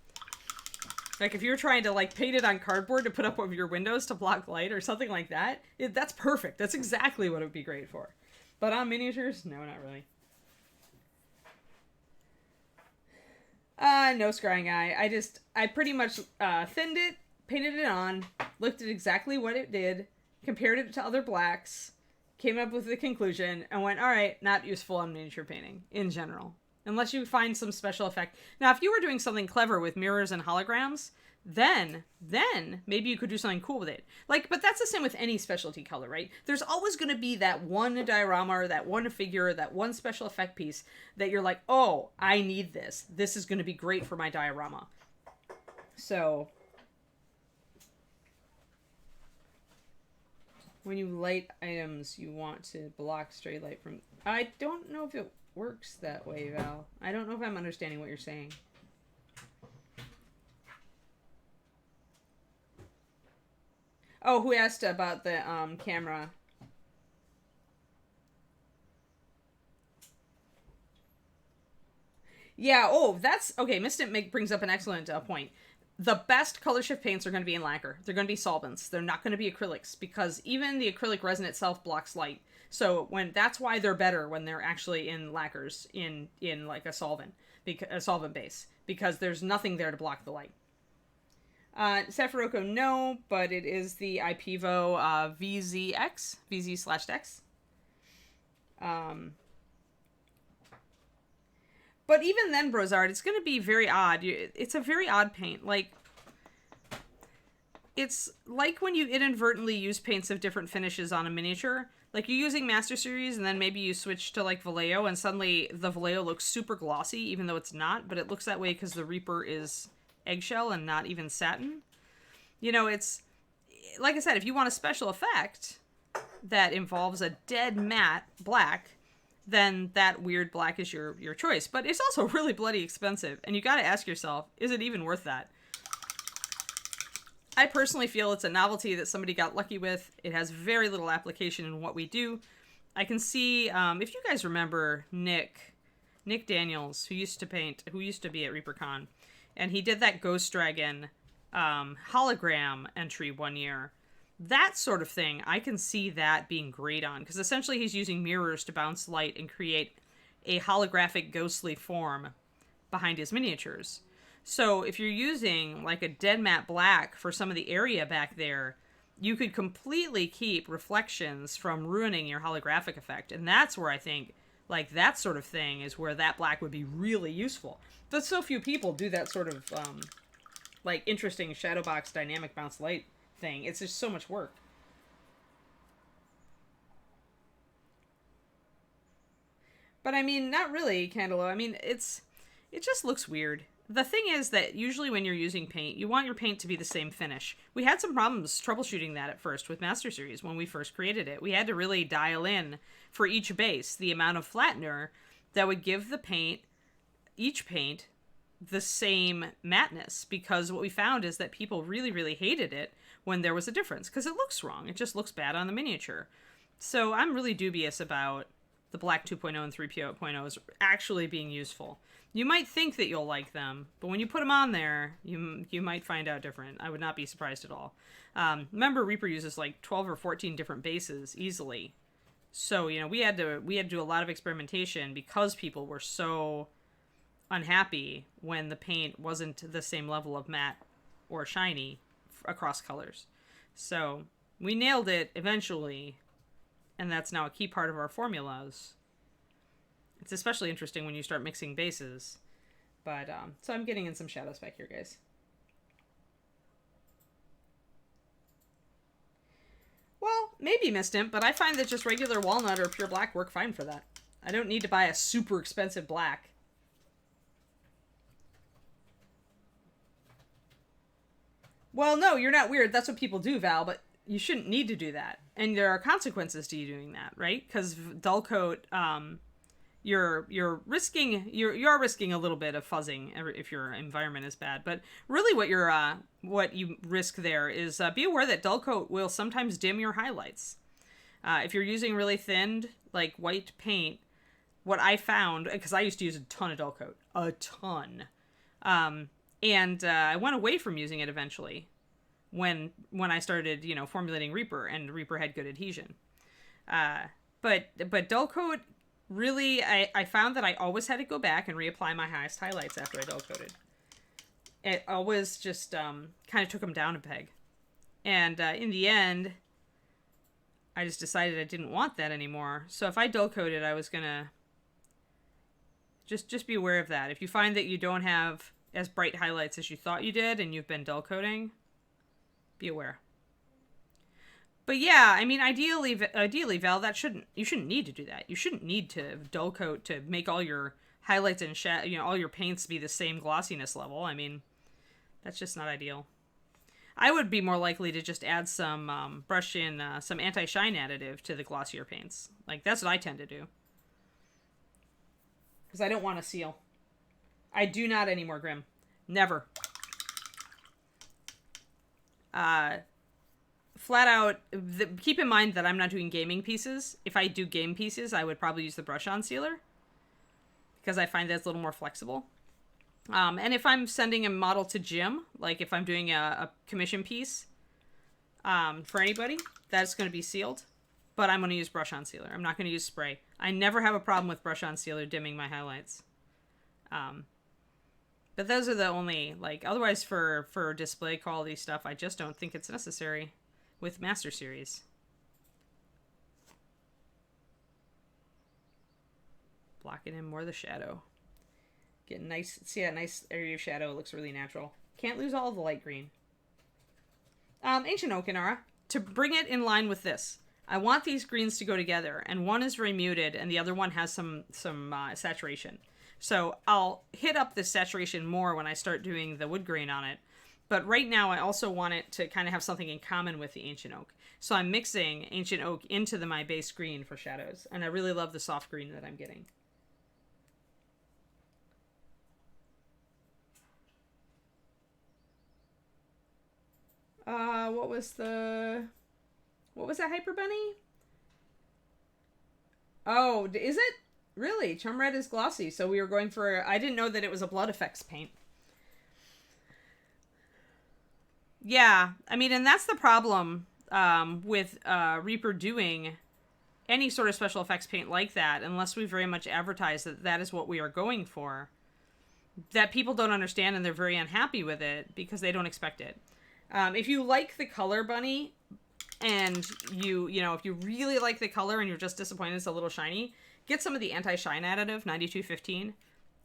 Like, if you were trying to, like, paint it on cardboard to put up over your windows to block light or something like that, that's perfect. That's exactly what it would be great for. But on miniatures? No, not really. No scrying eye. I pretty much thinned it, painted it on, looked at exactly what it did, compared it to other blacks, came up with the conclusion, and went, all right, not useful on miniature painting in general. Unless you find some special effect. Now, if you were doing something clever with mirrors and holograms, then maybe you could do something cool with it. Like, but that's the same with any specialty color, right? There's always going to be that one diorama or that one figure or that one special effect piece that you're like, oh, I need this. This is going to be great for my diorama. So, when you light items, you want to block stray light from... I don't know if it works that way, Val. I don't know if I'm understanding what you're saying. Oh, who asked about the camera? Yeah, oh, that's... Okay, Mystic brings up an excellent point. The best color shift paints are going to be in lacquer. They're going to be solvents. They're not going to be acrylics, because even the acrylic resin itself blocks light. So that's why they're better when they're actually in lacquers, in like a solvent base, because there's nothing there to block the light. Sephiroco, no, but it is the IPEVO VZX, VZ/X. But even then, Brozard, it's going to be very odd. It's a very odd paint. Like, it's like when you inadvertently use paints of different finishes on a miniature. Like, you're using Master Series, and then maybe you switch to, like, Vallejo, and suddenly the Vallejo looks super glossy, even though it's not, but it looks that way because the Reaper is eggshell and not even satin. It's... Like I said, if you want a special effect that involves a dead matte black, then that weird black is your choice. But it's also really bloody expensive, and you gotta ask yourself, is it even worth that? I personally feel it's a novelty that somebody got lucky with. It has very little application in what we do. I can see, if you guys remember Nick Daniels, who used to be at ReaperCon, and he did that Ghost Dragon hologram entry one year. That sort of thing, I can see that being great on, because essentially he's using mirrors to bounce light and create a holographic ghostly form behind his miniatures. So if you're using like a dead matte black for some of the area back there, you could completely keep reflections from ruining your holographic effect. And that's where I think Like, that sort of thing is where that black would be really useful. But so few people do that sort of, like, interesting shadow box dynamic bounce light thing. It's just so much work. But, I mean, not really, Candelo. I mean, it just looks weird. The thing is that usually when you're using paint, you want your paint to be the same finish. We had some problems troubleshooting that at first with Master Series when we first created it. We had to really dial in for each base the amount of flattener that would give the paint, each paint, the same matteness, because what we found is that people really, really hated it when there was a difference, because it looks wrong. It just looks bad on the miniature. So I'm really dubious about the Black 2.0 and 3.0s actually being useful. You might think that you'll like them, but when you put them on there, you might find out different. I would not be surprised at all. Remember, Reaper uses like 12 or 14 different bases easily. So, you know, we had to do a lot of experimentation because people were so unhappy when the paint wasn't the same level of matte or shiny across colors. So we nailed it eventually, and that's now a key part of our formulas. It's especially interesting when you start mixing bases. But, so I'm getting in some shadows back here, guys. Well, maybe Mistant, but I find that just regular walnut or pure black work fine for that. I don't need to buy a super expensive black. Well, no, you're not weird. That's what people do, Val, but you shouldn't need to do that. And there are consequences to you doing that, right? Because dull coat, you're risking a little bit of fuzzing if your environment is bad. But really what you risk there is be aware that dull coat will sometimes dim your highlights. If you're using really thinned, like white paint, what I found, because I used to use a ton of dull coat, a ton. And I went away from using it eventually when I started, you know, formulating Reaper, and Reaper had good adhesion. But dull coat, really, I found that I always had to go back and reapply my highest highlights after I dull coated. It always just kind of took them down a peg. And in the end, I just decided I didn't want that anymore. So if I dull coated, I was going to just be aware of that. If you find that you don't have as bright highlights as you thought you did and you've been dull coating, be aware. But yeah, I mean, ideally, Val, you shouldn't need to do that. You shouldn't need to dull coat to make all your highlights and all your paints be the same glossiness level. I mean, that's just not ideal. I would be more likely to just add some brush in some anti-shine additive to the glossier paints. Like, that's what I tend to do. Because I don't want to seal. I do not anymore, Grim. Never. Flat out, keep in mind that I'm not doing gaming pieces. If I do game pieces, I would probably use the brush-on sealer, because I find that it's a little more flexible. And if I'm sending a model to Jim, like if I'm doing a commission piece for anybody, that's going to be sealed. But I'm going to use brush-on sealer. I'm not going to use spray. I never have a problem with brush-on sealer dimming my highlights. But those are the only, like, otherwise for display quality stuff, I just don't think it's necessary with Master Series. Blocking in more of the shadow. Getting nice, see that nice area of shadow, it looks really natural. Can't lose all of the light green. Ancient Oak, to bring it in line with this, I want these greens to go together, and one is very muted, and the other one has some saturation. So I'll hit up the saturation more when I start doing the wood grain on it. But right now I also want it to kind of have something in common with the Ancient Oak. So I'm mixing Ancient Oak into my base green for shadows. And I really love the soft green that I'm getting. What was that, Hyper Bunny? Oh, is it? Really? Chum Red is glossy, so we were going for... I didn't know that it was a Blood Effects paint. Yeah, I mean, and that's the problem with Reaper doing any sort of special effects paint like that, unless we very much advertise that that is what we are going for, that people don't understand and they're very unhappy with it because they don't expect it. If you like the color, Bunny, and you know, if you really like the color and you're just disappointed it's a little shiny, get some of the anti-shine additive, 9215.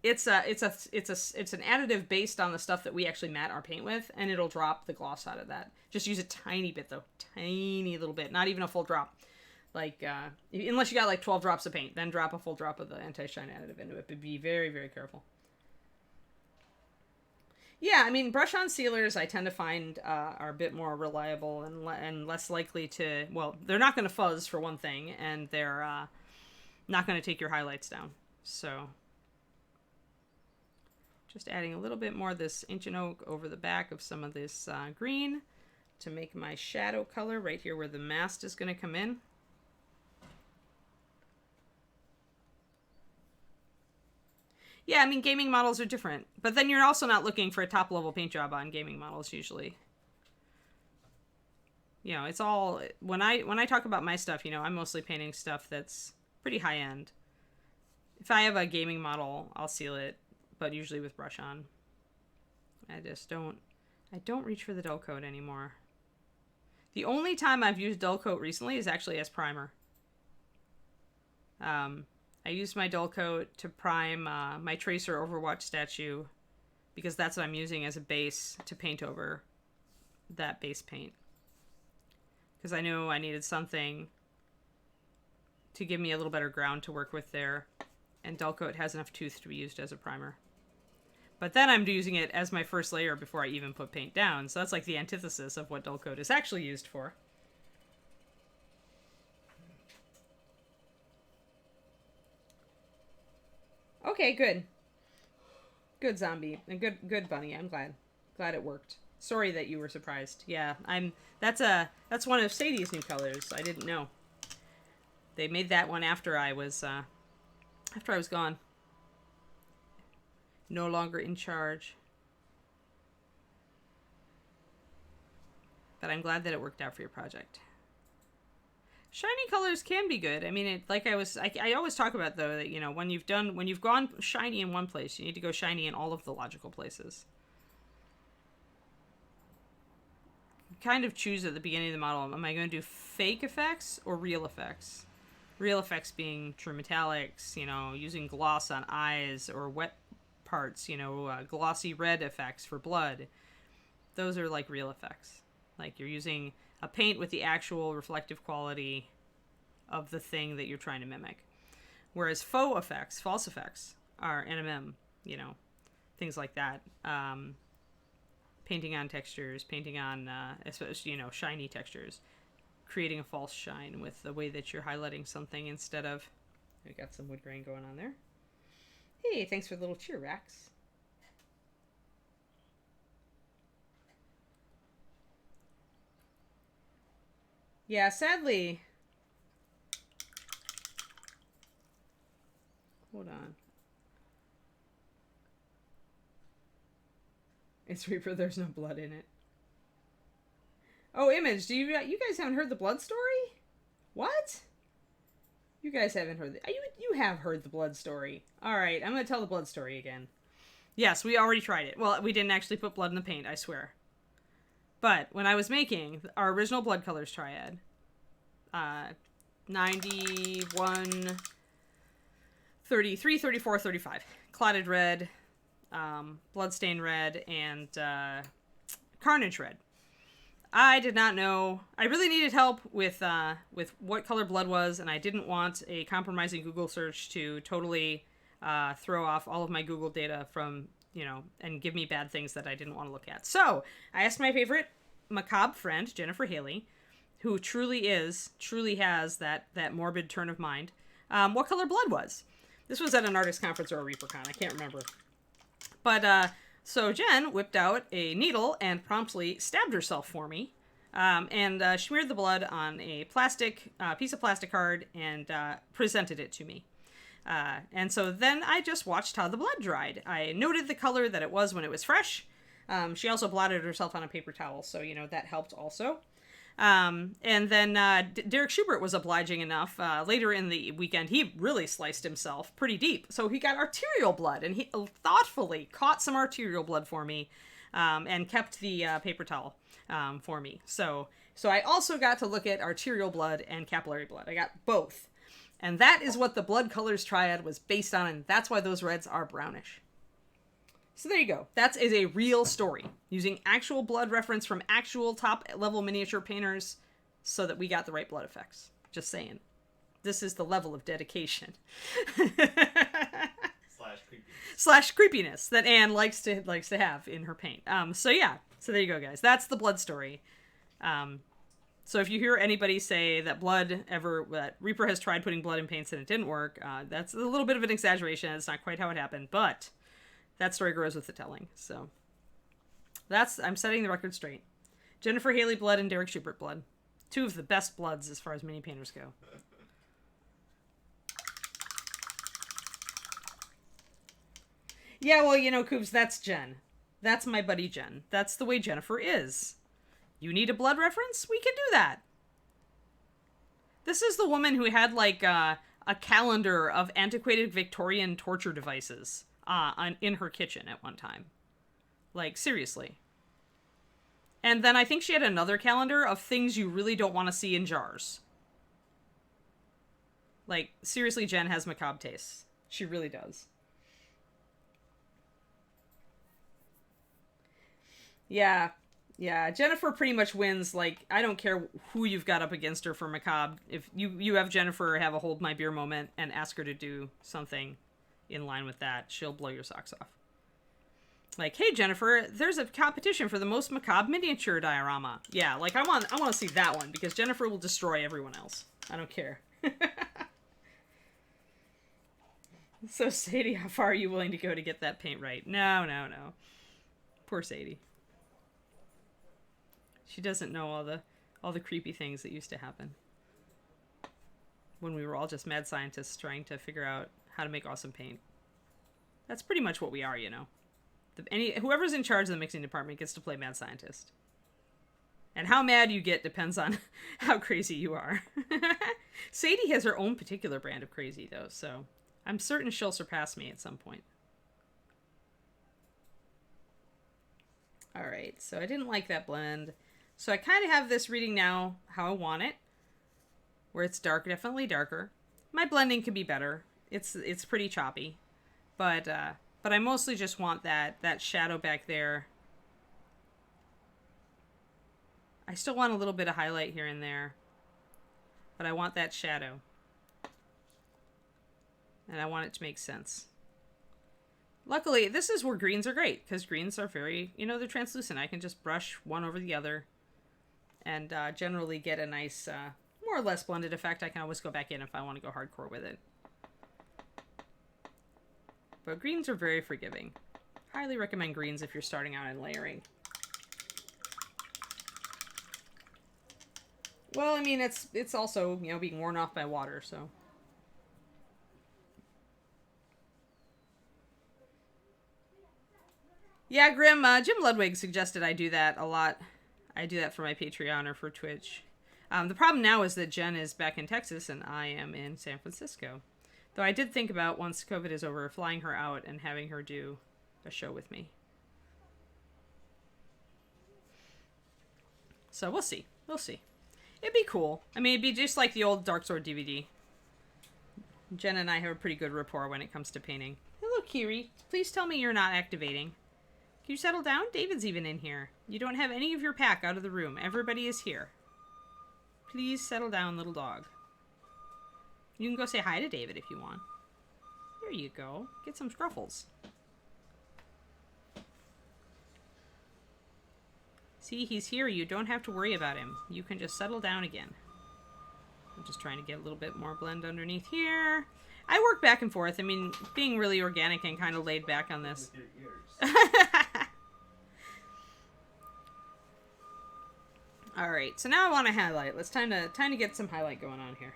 It's an additive based on the stuff that we actually matte our paint with, and it'll drop the gloss out of that. Just use a tiny bit though, tiny little bit, not even a full drop. Like, unless you got like 12 drops of paint, then drop a full drop of the anti-shine additive into it, but be very, very careful. Yeah, I mean, brush-on sealers I tend to find are a bit more reliable and less likely to, well, they're not going to fuzz for one thing, and they're not going to take your highlights down. So, just adding a little bit more of this Ancient Oak over the back of some of this green to make my shadow color right here where the mast is going to come in. Yeah, I mean, gaming models are different. But then you're also not looking for a top-level paint job on gaming models, usually. You know, it's all... When I talk about my stuff, you know, I'm mostly painting stuff that's pretty high-end. If I have a gaming model, I'll seal it, but usually with brush-on. I just don't... I don't reach for the dull coat anymore. The only time I've used dull coat recently is actually as primer. I used my dull coat to prime my Tracer Overwatch statue because that's what I'm using as a base to paint over that base paint. Because I knew I needed something to give me a little better ground to work with there, and dull coat has enough tooth to be used as a primer. But then I'm using it as my first layer before I even put paint down, so that's like the antithesis of what dull coat is actually used for. Okay, good. Good zombie. And good bunny. I'm glad. Glad it worked. Sorry that you were surprised. Yeah, that's one of Sadie's new colors. I didn't know. They made that one after I was gone. No longer in charge. But I'm glad that it worked out for your project. Shiny colors can be good. I mean, I always talk about though that, you know, when you've gone shiny in one place, you need to go shiny in all of the logical places. You kind of choose at the beginning of the model, am I going to do fake effects or real effects? Real effects being true metallics, you know, using gloss on eyes or wet parts, you know, glossy red effects for blood. Those are like real effects. Like you're using a paint with the actual reflective quality of the thing that you're trying to mimic. Whereas faux effects, false effects, are NMM, you know, things like that. Painting on textures, painting on, especially, you know, shiny textures. Creating a false shine with the way that you're highlighting something instead of... We got some wood grain going on there. Hey, thanks for the little cheer, Rax. Yeah, sadly... Hold on. It's Reaper, there's no blood in it. Oh, Image, you guys haven't heard the blood story? What? You guys haven't heard you have heard the blood story. Alright, I'm gonna tell the blood story again. Yes, we already tried it. Well, we didn't actually put blood in the paint, I swear. But when I was making our original blood colors triad, 91, 33, 34, 35. Clotted red, bloodstained red, and carnage red. I did not know. I really needed help with what color blood was, and I didn't want a compromising Google search to totally throw off all of my Google data from, you know, and give me bad things that I didn't want to look at. So I asked my favorite macabre friend, Jennifer Haley, who truly has that morbid turn of mind, what color blood was. This was at an artist conference or a ReaperCon, I can't remember. But, so Jen whipped out a needle and promptly stabbed herself for me, and smeared the blood on a piece of plastic card and presented it to me. And so then I just watched how the blood dried. I noted the color that it was when it was fresh. She also blotted herself on a paper towel, so, you know, that helped also. And then Derek Schubert was obliging enough. Later in the weekend, he really sliced himself pretty deep. So he got arterial blood, and he thoughtfully caught some arterial blood for me, and kept the paper towel for me. So So I also got to look at arterial blood and capillary blood. I got both. And that is what the blood colors triad was based on, and that's why those reds are brownish. So there you go. That is a real story, using actual blood reference from actual top-level miniature painters so that we got the right blood effects. Just saying. This is the level of dedication. Slash creepiness that Anne likes to have in her paint. So yeah. So there you go, guys. That's the blood story. So if you hear anybody say that that Reaper has tried putting blood in paints and it didn't work, that's a little bit of an exaggeration. It's not quite how it happened, but that story grows with the telling. So I'm setting the record straight. Jennifer Haley blood and Derek Schubert blood. Two of the best bloods as far as mini painters go. Yeah, well, Coops, that's Jen. That's my buddy Jen. That's the way Jennifer is. You need a blood reference? We can do that. This is the woman who had, a calendar of antiquated Victorian torture devices in her kitchen at one time. Seriously. And then I think she had another calendar of things you really don't want to see in jars. Seriously, Jen has macabre tastes. She really does. Yeah, Jennifer pretty much wins. I don't care who you've got up against her for macabre. If you have Jennifer have a hold my beer moment and ask her to do something in line with that, she'll blow your socks off. Hey Jennifer, there's a competition for the most macabre miniature diorama. Yeah, I want to see that one because Jennifer will destroy everyone else. I don't care. So Sadie, how far are you willing to go to get that paint right? No. Poor Sadie. She doesn't know all the creepy things that used to happen when we were all just mad scientists trying to figure out how to make awesome paint. That's pretty much what we are, Whoever's in charge of the mixing department gets to play mad scientist. And how mad you get depends on how crazy you are. Sadie has her own particular brand of crazy, though, so I'm certain she'll surpass me at some point. All right, so I didn't like that blend. So I kind of have this reading now how I want it, where it's dark, definitely darker. My blending could be better. It's pretty choppy, but I mostly just want that shadow back there. I still want a little bit of highlight here and there, but I want that shadow, and I want it to make sense. Luckily, this is where greens are great, because greens are very, they're translucent. I can just brush one over the other and generally get a nice, more or less blended effect. I can always go back in if I want to go hardcore with it. But greens are very forgiving. Highly recommend greens if you're starting out in layering. Well, I mean, it's also, being worn off by water, so... Yeah, Grim, Jim Ludwig suggested I do that a lot. I do that for my Patreon or for Twitch. The problem now is that Jen is back in Texas and I am in San Francisco. Though I did think about, once COVID is over, flying her out and having her do a show with me. So we'll see. We'll see. It'd be cool. I mean, it'd be just like the old Dark Sword DVD. Jen and I have a pretty good rapport when it comes to painting. Hello, Kiri. Please tell me you're not activating. Can you settle down? David's even in here. You don't have any of your pack out of the room. Everybody is here. Please settle down, little dog. You can go say hi to David if you want. There you go. Get some scruffles. See, he's here. You don't have to worry about him. You can just settle down again. I'm just trying to get a little bit more blend underneath here. I work back and forth. I mean, being really organic and kind of laid back on this. All right, so now I want to highlight. Let's time to get some highlight going on here.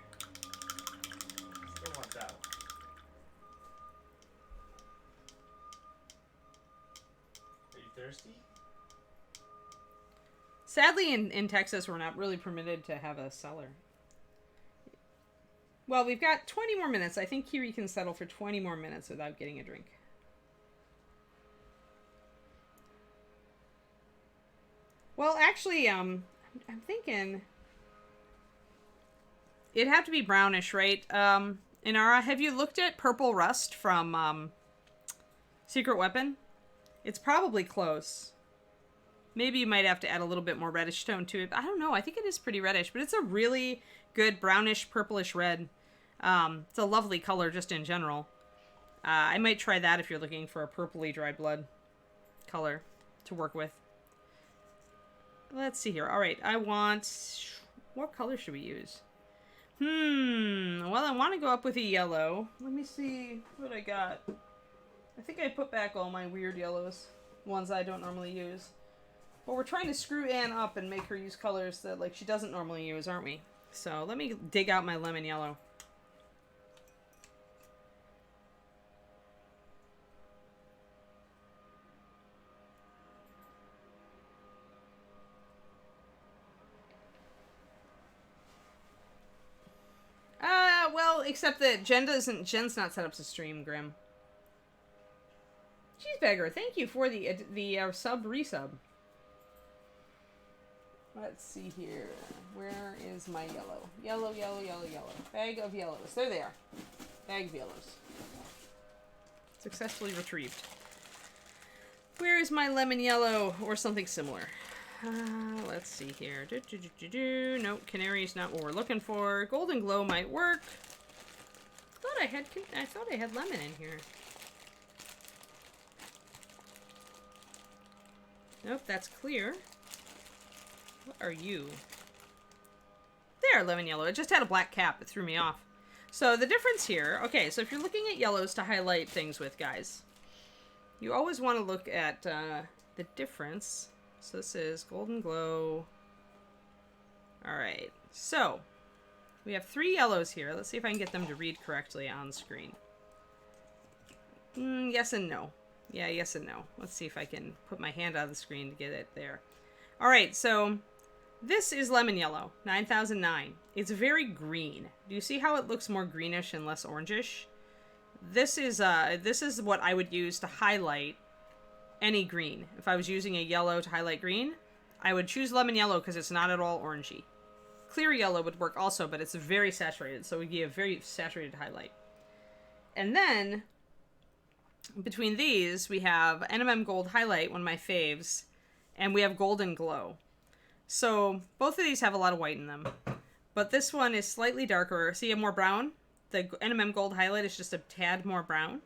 Still wants out. Are you thirsty? Sadly, in Texas, we're not really permitted to have a cellar. Well, we've got 20 more minutes. I think Kiri can settle for 20 more minutes without getting a drink. Well, actually, I'm thinking it'd have to be brownish, right? Inara, have you looked at Purple Rust from Secret Weapon? It's probably close. Maybe you might have to add a little bit more reddish tone to it. I don't know. I think it is pretty reddish, but it's a really good brownish, purplish red. It's a lovely color just in general. I might try that if you're looking for a purpley dried blood color to work with. Let's see here. All right, I want... What color should we use? Well, I want to go up with a yellow. Let me see what I got. I think I put back all my weird yellows, ones I don't normally use. But we're trying to screw Anne up and make her use colors that like she doesn't normally use, aren't we? So let me dig out my lemon yellow. Well, except that Jen's not set up to stream, Grim. Cheeseburger, thank you for the sub resub. Let's see here. Where is my yellow? Yellow, yellow, yellow, yellow. Bag of yellows. There they are. Bag of yellows. Successfully retrieved. Where is my lemon yellow or something similar? Let's see here. Nope, canary is not what we're looking for. Golden glow might work. I thought I had lemon in here. Nope, that's clear. What are you? There, lemon yellow. It just had a black cap. It threw me off. So the difference here... Okay, so if you're looking at yellows to highlight things with, guys, you always want to look at the difference. So this is golden glow. Alright, so we have 3 yellows here. Let's see if I can get them to read correctly on screen. Yes and no. Yeah, yes and no. Let's see if I can put my hand on the screen to get it there. Alright, so this is lemon yellow, 9009. It's very green. Do you see how it looks more greenish and less orangish? This is what I would use to highlight any green. If I was using a yellow to highlight green, I would choose lemon yellow because it's not at all orangey. Clear yellow would work also, but it's very saturated, so it would give a very saturated highlight. And then, between these, we have NMM Gold Highlight, one of my faves, and we have Golden Glow. So, both of these have a lot of white in them. But this one is slightly darker. See, more brown? The NMM Gold Highlight is just a tad more brown.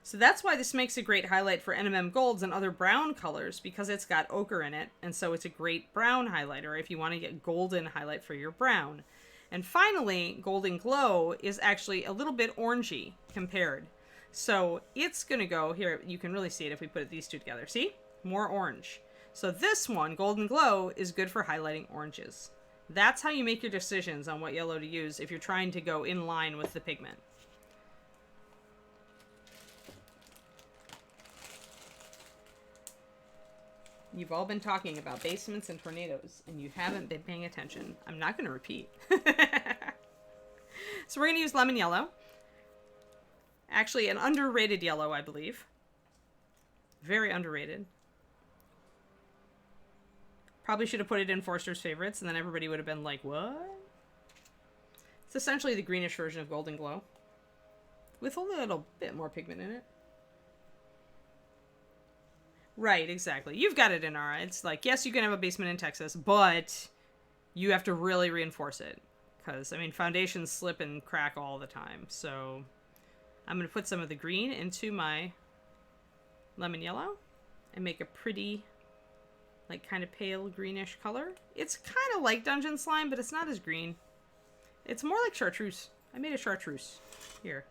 So that's why this makes a great highlight for NMM Golds and other brown colors, because it's got ochre in it, and so it's a great brown highlighter if you want to get golden highlight for your brown. And finally, Golden Glow is actually a little bit orangey compared. So it's going to go, here, you can really see it if we put these two together. See? More orange. So this one, Golden Glow, is good for highlighting oranges. That's how you make your decisions on what yellow to use if you're trying to go in line with the pigment. You've all been talking about basements and tornadoes, and you haven't been paying attention. I'm not going to repeat. So we're going to use lemon yellow. Actually, an underrated yellow, I believe. Very underrated. Probably should have put it in Forster's favorites, and then everybody would have been like, what? It's essentially the greenish version of Golden Glow, with a little bit more pigment in it. Right, exactly. You've got it in our... It's like, yes, you can have a basement in Texas, but you have to really reinforce it. Because, I mean, foundations slip and crack all the time. So I'm going to put some of the green into my lemon yellow and make a pretty, like, kind of pale greenish color. It's kind of like Dungeon Slime, but it's not as green. It's more like chartreuse. I made a chartreuse. Here.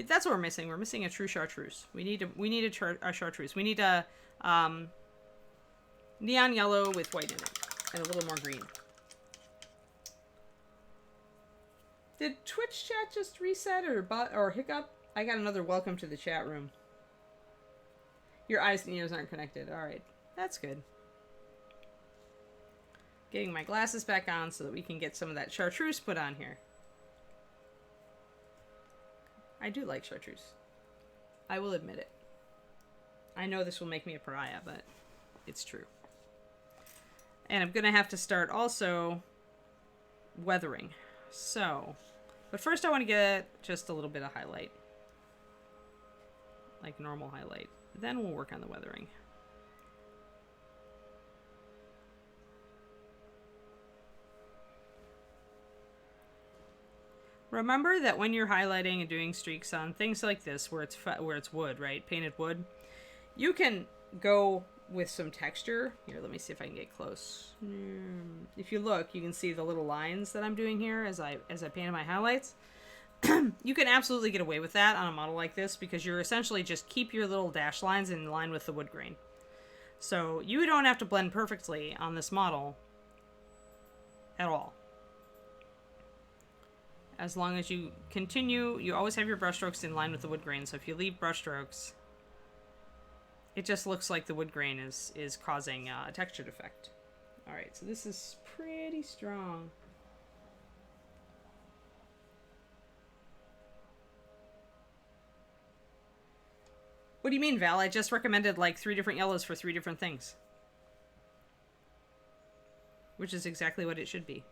That's what we're missing. We're missing a true chartreuse. We need a chartreuse. We need a neon yellow with white in it and a little more green. Did Twitch chat just reset or hiccup? I got another welcome to the chat room. Your eyes and ears aren't connected. All right, that's good. Getting my glasses back on so that we can get some of that chartreuse put on here. I do like chartreuse. I will admit it. I know this will make me a pariah, but it's true. And I'm going to have to start also weathering. So, but first I want to get just a little bit of highlight. Like normal highlight. Then we'll work on the weathering. Remember that when you're highlighting and doing streaks on things like this, where it's wood, right, painted wood, you can go with some texture. Here, let me see if I can get close. If you look, you can see the little lines that I'm doing here as I painted my highlights. You can absolutely get away with that on a model like this because you're essentially just keep your little dash lines in line with the wood grain. So you don't have to blend perfectly on this model at all. As long as you continue, you always have your brushstrokes in line with the wood grain. So if you leave brushstrokes, it just looks like the wood grain is causing a texture defect. All right, so this is pretty strong. What do you mean, Val? I just recommended like 3 different yellows for 3 different things. Which is exactly what it should be.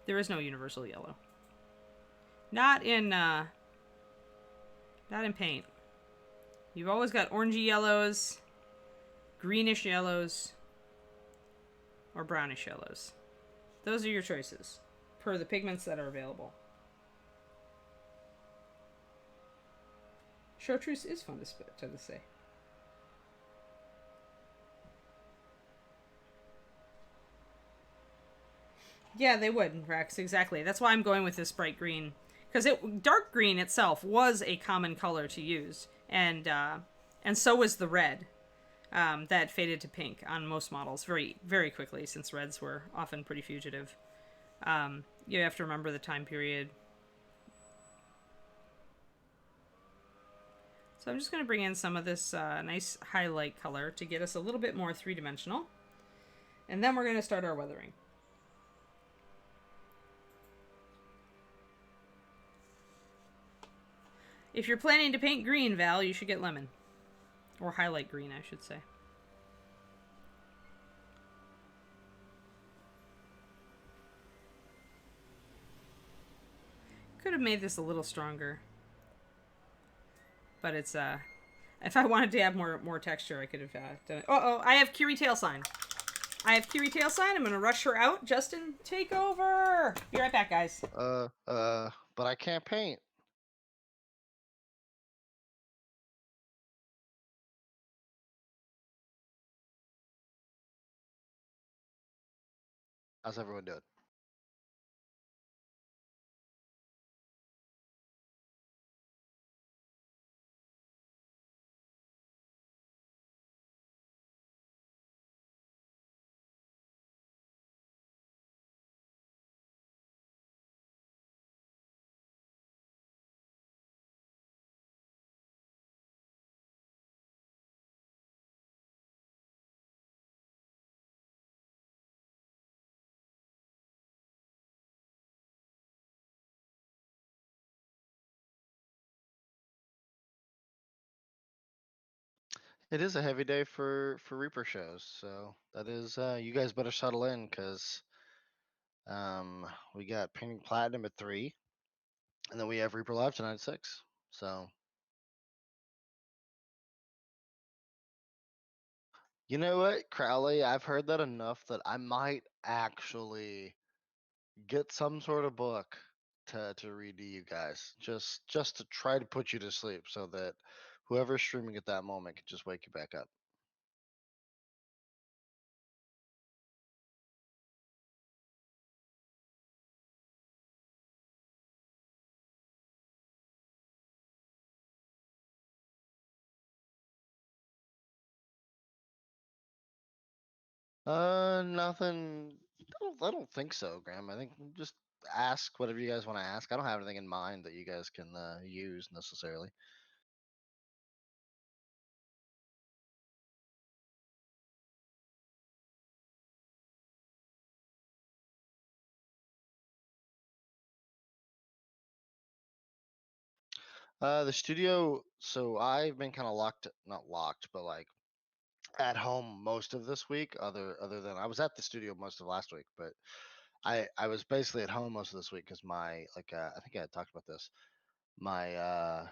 There is no universal yellow. Not in paint. You've always got orangey yellows, greenish yellows, or brownish yellows. Those are your choices per the pigments that are available. Chartreuse is fun to say. Yeah, they would, Rex, exactly. That's why I'm going with this bright green. Because dark green itself was a common color to use. And so was the red. That faded to pink on most models very, very quickly, since reds were often pretty fugitive. You have to remember the time period. So I'm just going to bring in some of this nice highlight color to get us a little bit more three-dimensional. And then we're going to start our weathering. If you're planning to paint green, Val, you should get lemon. Or highlight green, I should say. Could have made this a little stronger. But it's, if I wanted to have more texture, I could have done it. Oh, I have Kiri tail sign. I'm going to rush her out. Justin, take over. Be right back, guys. But I can't paint. How's everyone doing? It is a heavy day for Reaper shows, so that is you guys better settle in because we got painting platinum at 3, and then we have Reaper Live tonight at 6. So you know what, Crowley, I've heard that enough that I might actually get some sort of book to read to you guys, just to try to put you to sleep, so that whoever's streaming at that moment can just wake you back up. Nothing. I don't think so, Graham. I think just ask whatever you guys want to ask. I don't have anything in mind that you guys can use necessarily. The studio. So I've been kind of locked, not locked, but like at home most of this week. Other than I was at the studio most of last week, but I was basically at home most of this week because my I think I had talked about this. My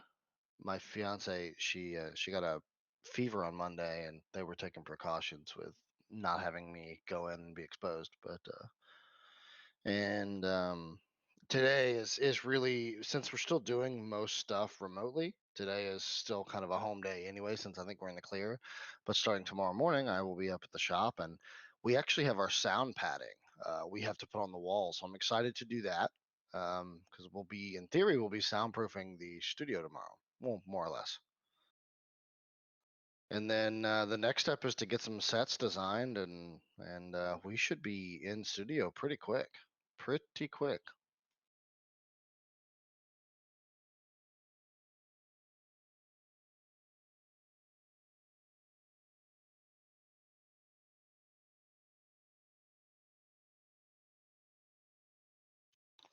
my fiance she got a fever on Monday, and they were taking precautions with not having me go in and be exposed. But and today is really, since we're still doing most stuff remotely. Today is still kind of a home day anyway, since I think we're in the clear. But starting tomorrow morning, I will be up at the shop, and we actually have our sound padding. We have to put on the wall, so I'm excited to do that because we'll be, in theory, we'll be soundproofing the studio tomorrow. Well, more or less. And then the next step is to get some sets designed, and we should be in studio pretty quick. Pretty quick.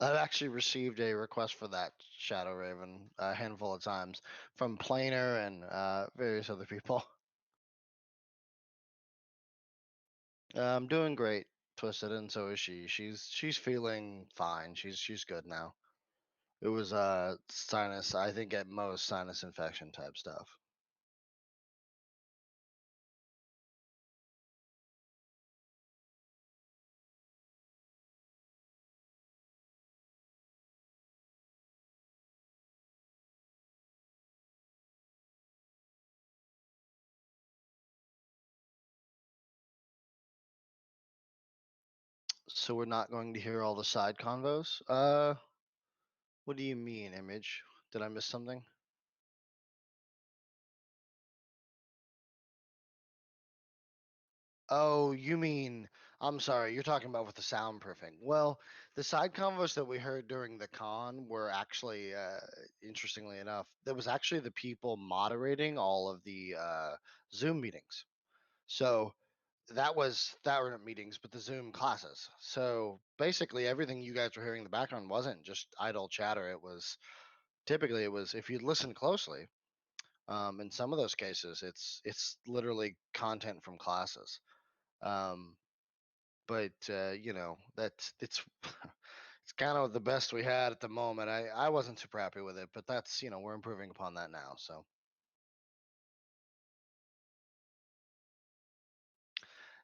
I've actually received a request for that Shadow Raven a handful of times from Planer and various other people. I'm doing great, Twisted, and so is she. She's feeling fine. She's good now. It was sinus, I think at most sinus infection type stuff. So we're not going to hear all the side convos. What do you mean, Image? Did I miss something? Oh, you mean, I'm sorry, you're talking about with the soundproofing. Well, the side convos that we heard during the con were actually, interestingly enough, that was actually the people moderating all of the Zoom meetings. So that were not meetings, but the Zoom classes. So basically, everything you guys were hearing in the background wasn't just idle chatter. It was typically, it was, if you listen closely, in some of those cases, it's literally content from classes. Um, but you know, that's it's it's kind of the best we had at the moment. I wasn't super happy with it, but that's, you know, we're improving upon that now. So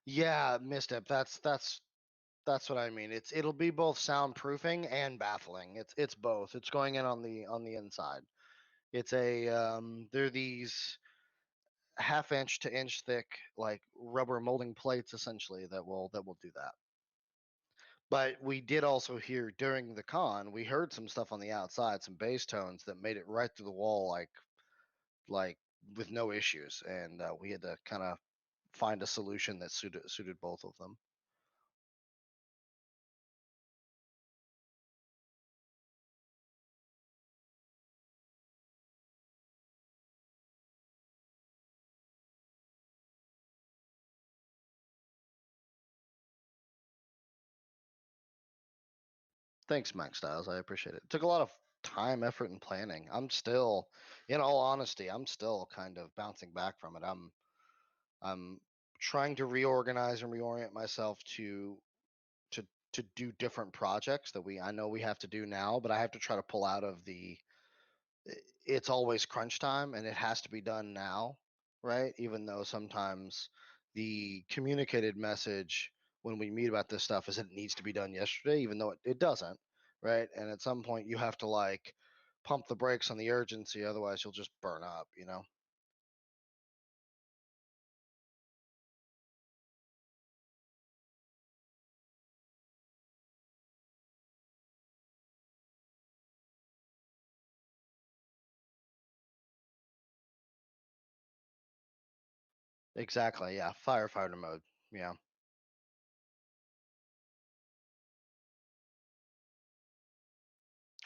yeah, misstep. That's what I mean. It'll be both soundproofing and baffling. It's both. It's going in on the inside. It's a they're these half inch to inch thick like rubber molding plates essentially that will do that. But we did also hear during the con, we heard some stuff on the outside, some bass tones that made it right through the wall, like with no issues, and we had to kind of find a solution that suited both of them. Thanks, Mike Styles. I appreciate it. It took a lot of time, effort, and planning. I'm still, in all honesty, I'm still kind of bouncing back from it. I'm trying to reorganize and reorient myself to to do different projects that we I know we have to do now, but I have to try to pull out of the it's always crunch time and it has to be done now, right? Even though sometimes the communicated message when we meet about this stuff is that it needs to be done yesterday, even though it doesn't, right? And at some point you have to like pump the brakes on the urgency, otherwise you'll just burn up, you know? Exactly. Yeah. Firefighter mode. Yeah.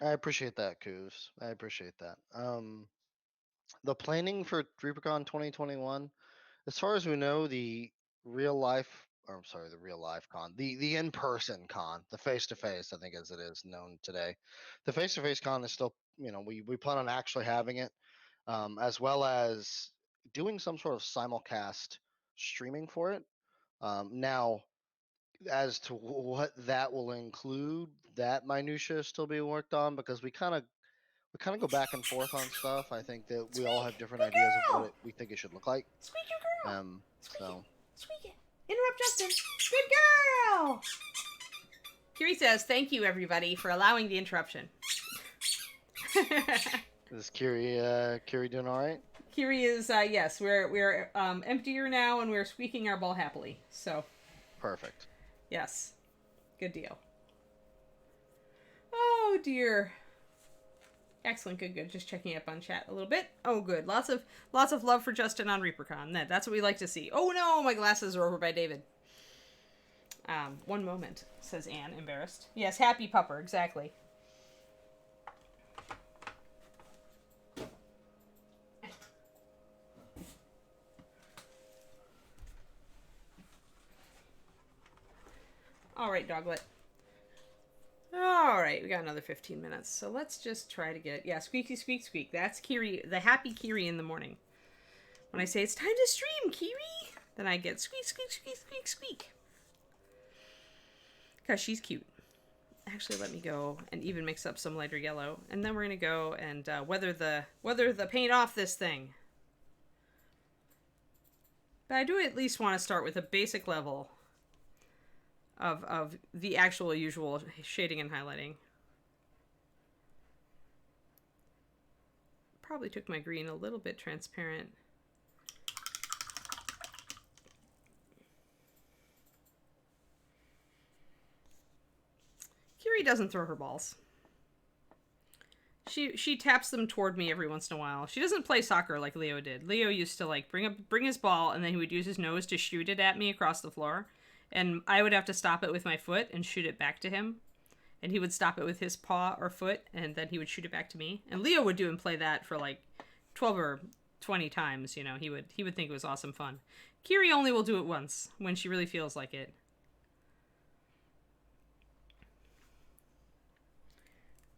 I appreciate that, Coos. I appreciate that. The planning for ReaperCon 2021, as far as we know, the real life, or I'm sorry, the real life con, the in person con, the face to face, I think as it is known today, the face to face con is still, you know, we plan on actually having it, as well as doing some sort of simulcast streaming for it. Now, as to what that will include, that minutia is still being worked on because we kind of go back and forth on stuff. I think that we all Squeak! have different Good ideas of what girl! we think it should look like. Squeak your girl! Squeak it! So Squeak it! Interrupt Justin! Good girl! Kiri says, thank you, everybody, for allowing the interruption. is Kiri doing all right? Kiri is, yes, we're emptier now, and we're squeaking our ball happily. So, Perfect. yes. Good deal. Oh, dear. Excellent, good. Just checking up on chat a little bit. Oh, good. Lots of love for Justin on ReaperCon. That's what we like to see. Oh no, my glasses are over by David. One moment, says Anne, embarrassed. Yes, happy pupper, exactly. All right, doglet. All right, we got another 15 minutes, so let's just try to get... Yeah, squeaky, squeak, squeak. That's Kiri, the happy Kiri in the morning. When I say it's time to stream, Kiri, then I get squeak, squeak, squeak, squeak, squeak. Because she's cute. Actually, let me go and even mix up some lighter yellow, and then we're going to go and weather the paint off this thing. But I do at least want to start with a basic level of the actual usual shading and highlighting. Probably took my green a little bit transparent. Kiri doesn't throw her balls. She taps them toward me every once in a while. She doesn't play soccer like Leo did. Leo used to like bring his ball, and then he would use his nose to shoot it at me across the floor. And I would have to stop it with my foot and shoot it back to him. And he would stop it with his paw or foot, and then he would shoot it back to me. And Leo would do and play that for like 12 or 20 times, you know. He would think it was awesome fun. Kiri only will do it once, when she really feels like it.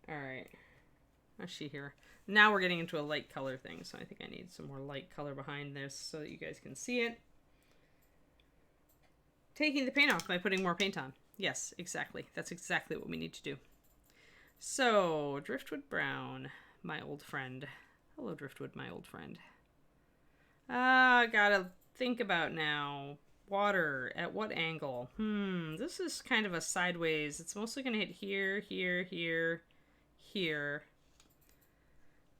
Alright. What's she here? Now we're getting into a light color thing, so I think I need some more light color behind this so that you guys can see it. Taking the paint off by putting more paint on. Yes, exactly. That's exactly what we need to do. So, Driftwood Brown, my old friend. Hello, Driftwood, my old friend. Gotta think about now. Water, at what angle? This is kind of a sideways. It's mostly gonna hit here, here, here, here.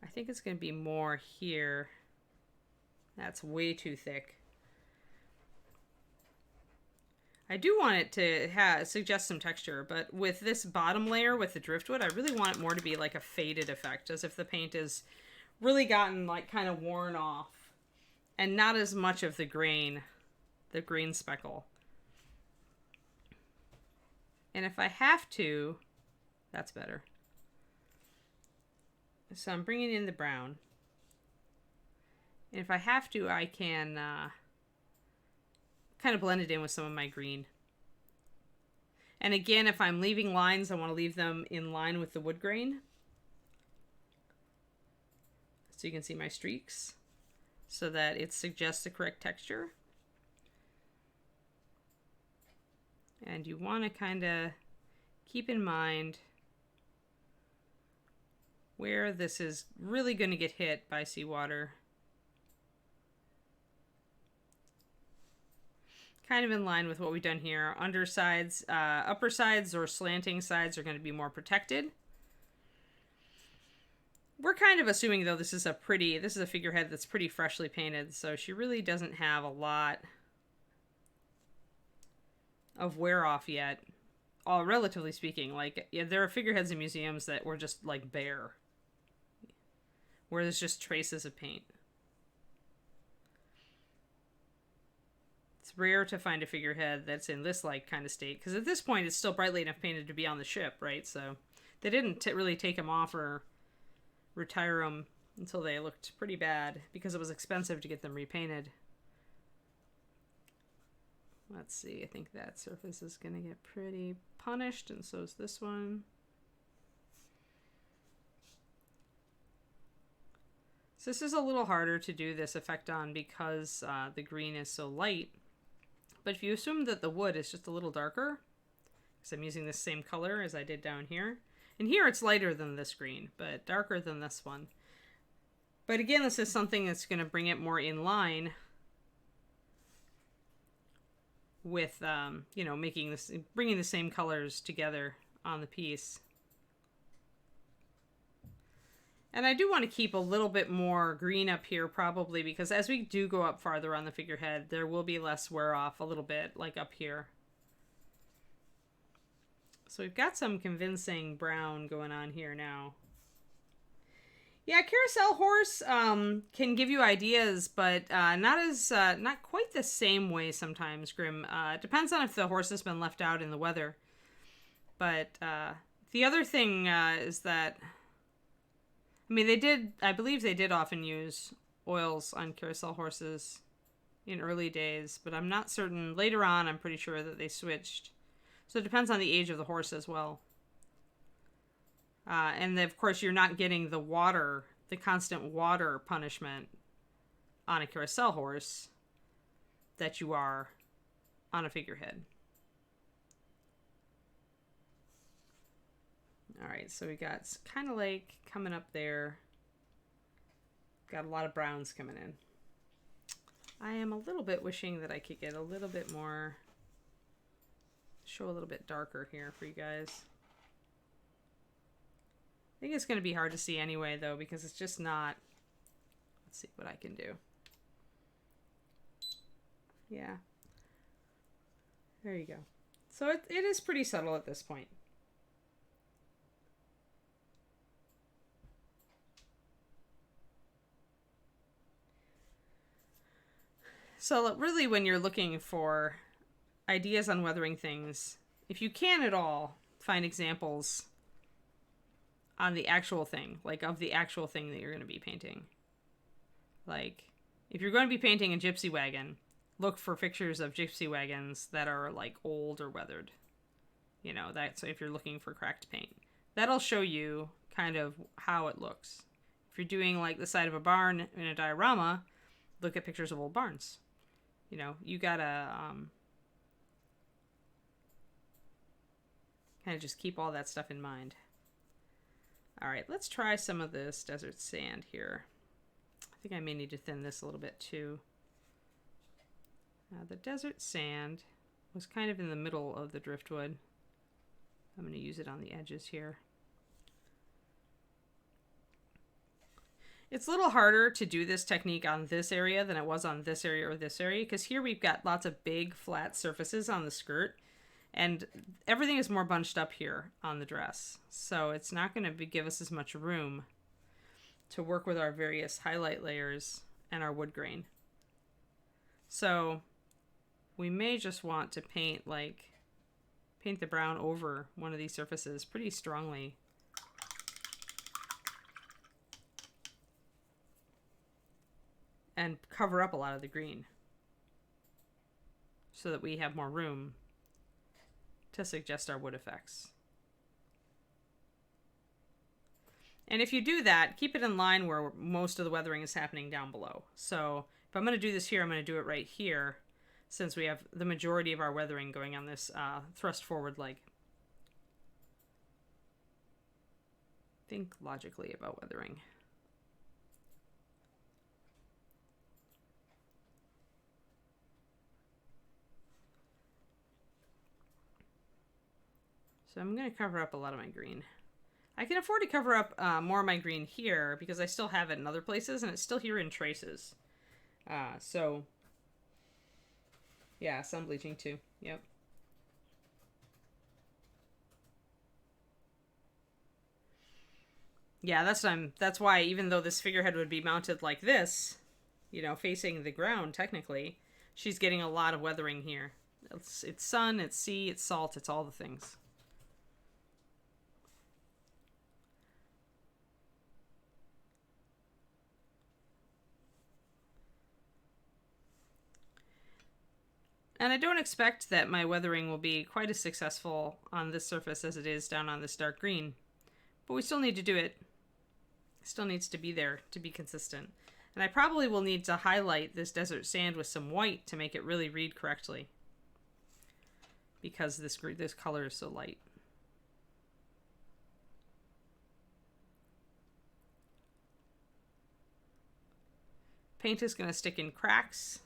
I think it's gonna be more here. That's way too thick. I do want it to suggest some texture, but with this bottom layer with the driftwood, I really want it more to be like a faded effect, as if the paint is really gotten like kind of worn off, and not as much of the green speckle. And if I have to, that's better. So I'm bringing in the brown. And if I have to, I can kind of blend it in with some of my green. And again, if I'm leaving lines, I want to leave them in line with the wood grain. So you can see my streaks, so that it suggests the correct texture. And you want to kind of keep in mind where this is really going to get hit by seawater. Kind of in line with what we've done here. Undersides, upper sides or slanting sides are going to be more protected. We're kind of assuming, though, this is a figurehead that's pretty freshly painted, so she really doesn't have a lot of wear off yet. Relatively speaking, like, yeah, there are figureheads in museums that were just like bare, where there's just traces of paint. It's rare to find a figurehead that's in this like kind of state, because at this point it's still brightly enough painted to be on the ship, right? So they didn't really take them off or retire them until they looked pretty bad, because it was expensive to get them repainted. Let's see, I think that surface is going to get pretty punished, and so is this one. So this is a little harder to do this effect on because the green is so light. But if you assume that the wood is just a little darker, because I'm using the same color as I did down here. And here it's lighter than this green, but darker than this one. But again, this is something that's going to bring it more in line with, you know, bringing the same colors together on the piece. And I do want to keep a little bit more green up here probably because as we do go up farther on the figurehead, there will be less wear off a little bit, like up here. So we've got some convincing brown going on here now. Yeah, carousel horse can give you ideas, but not quite the same way sometimes, Grim. It depends on if the horse has been left out in the weather. But the other thing is that, I mean, I believe they did often use oils on carousel horses in early days, but I'm not certain. Later on, I'm pretty sure that they switched. So it depends on the age of the horse as well. And of course, you're not getting the constant water punishment on a carousel horse that you are on a figurehead. All right, so we got kind of like coming up there. Got a lot of browns coming in. I am a little bit wishing that I could get a little bit more, show a little bit darker here for you guys. I think it's going to be hard to see anyway, though, because it's just not... Let's see what I can do. Yeah. There you go. So it is pretty subtle at this point. So really, when you're looking for ideas on weathering things, if you can at all, find examples on the actual thing, like of the actual thing that you're going to be painting. Like, if you're going to be painting a gypsy wagon, look for pictures of gypsy wagons that are like old or weathered. You know, that's if you're looking for cracked paint. That'll show you kind of how it looks. If you're doing like the side of a barn in a diorama, look at pictures of old barns. You know, you gotta kind of just keep all that stuff in mind. All right, let's try some of this desert sand here. I think I may need to thin this a little bit too. The desert sand was kind of in the middle of the driftwood. I'm going to use it on the edges here. It's a little harder to do this technique on this area than it was on this area or this area, because here we've got lots of big flat surfaces on the skirt, and everything is more bunched up here on the dress. So it's not going to give us as much room to work with our various highlight layers and our wood grain. So we may just want to paint the brown over one of these surfaces pretty strongly. And cover up a lot of the green so that we have more room to suggest our wood effects. And if you do that, keep it in line where most of the weathering is happening down below. So if I'm going to do this here, I'm going to do it right here, since we have the majority of our weathering going on this thrust forward leg. Think logically about weathering. So I'm going to cover up a lot of my green. I can afford to cover up more of my green here because I still have it in other places and it's still here in traces. So, yeah, sun bleaching too. Yep. Yeah, that's why even though this figurehead would be mounted like this, you know, facing the ground technically, she's getting a lot of weathering here. It's sun, it's sea, it's salt, it's all the things. And I don't expect that my weathering will be quite as successful on this surface as it is down on this dark green. But we still need to do it. Still needs to be there to be consistent. And I probably will need to highlight this desert sand with some white to make it really read correctly, because this color is so light. Paint is going to stick in cracks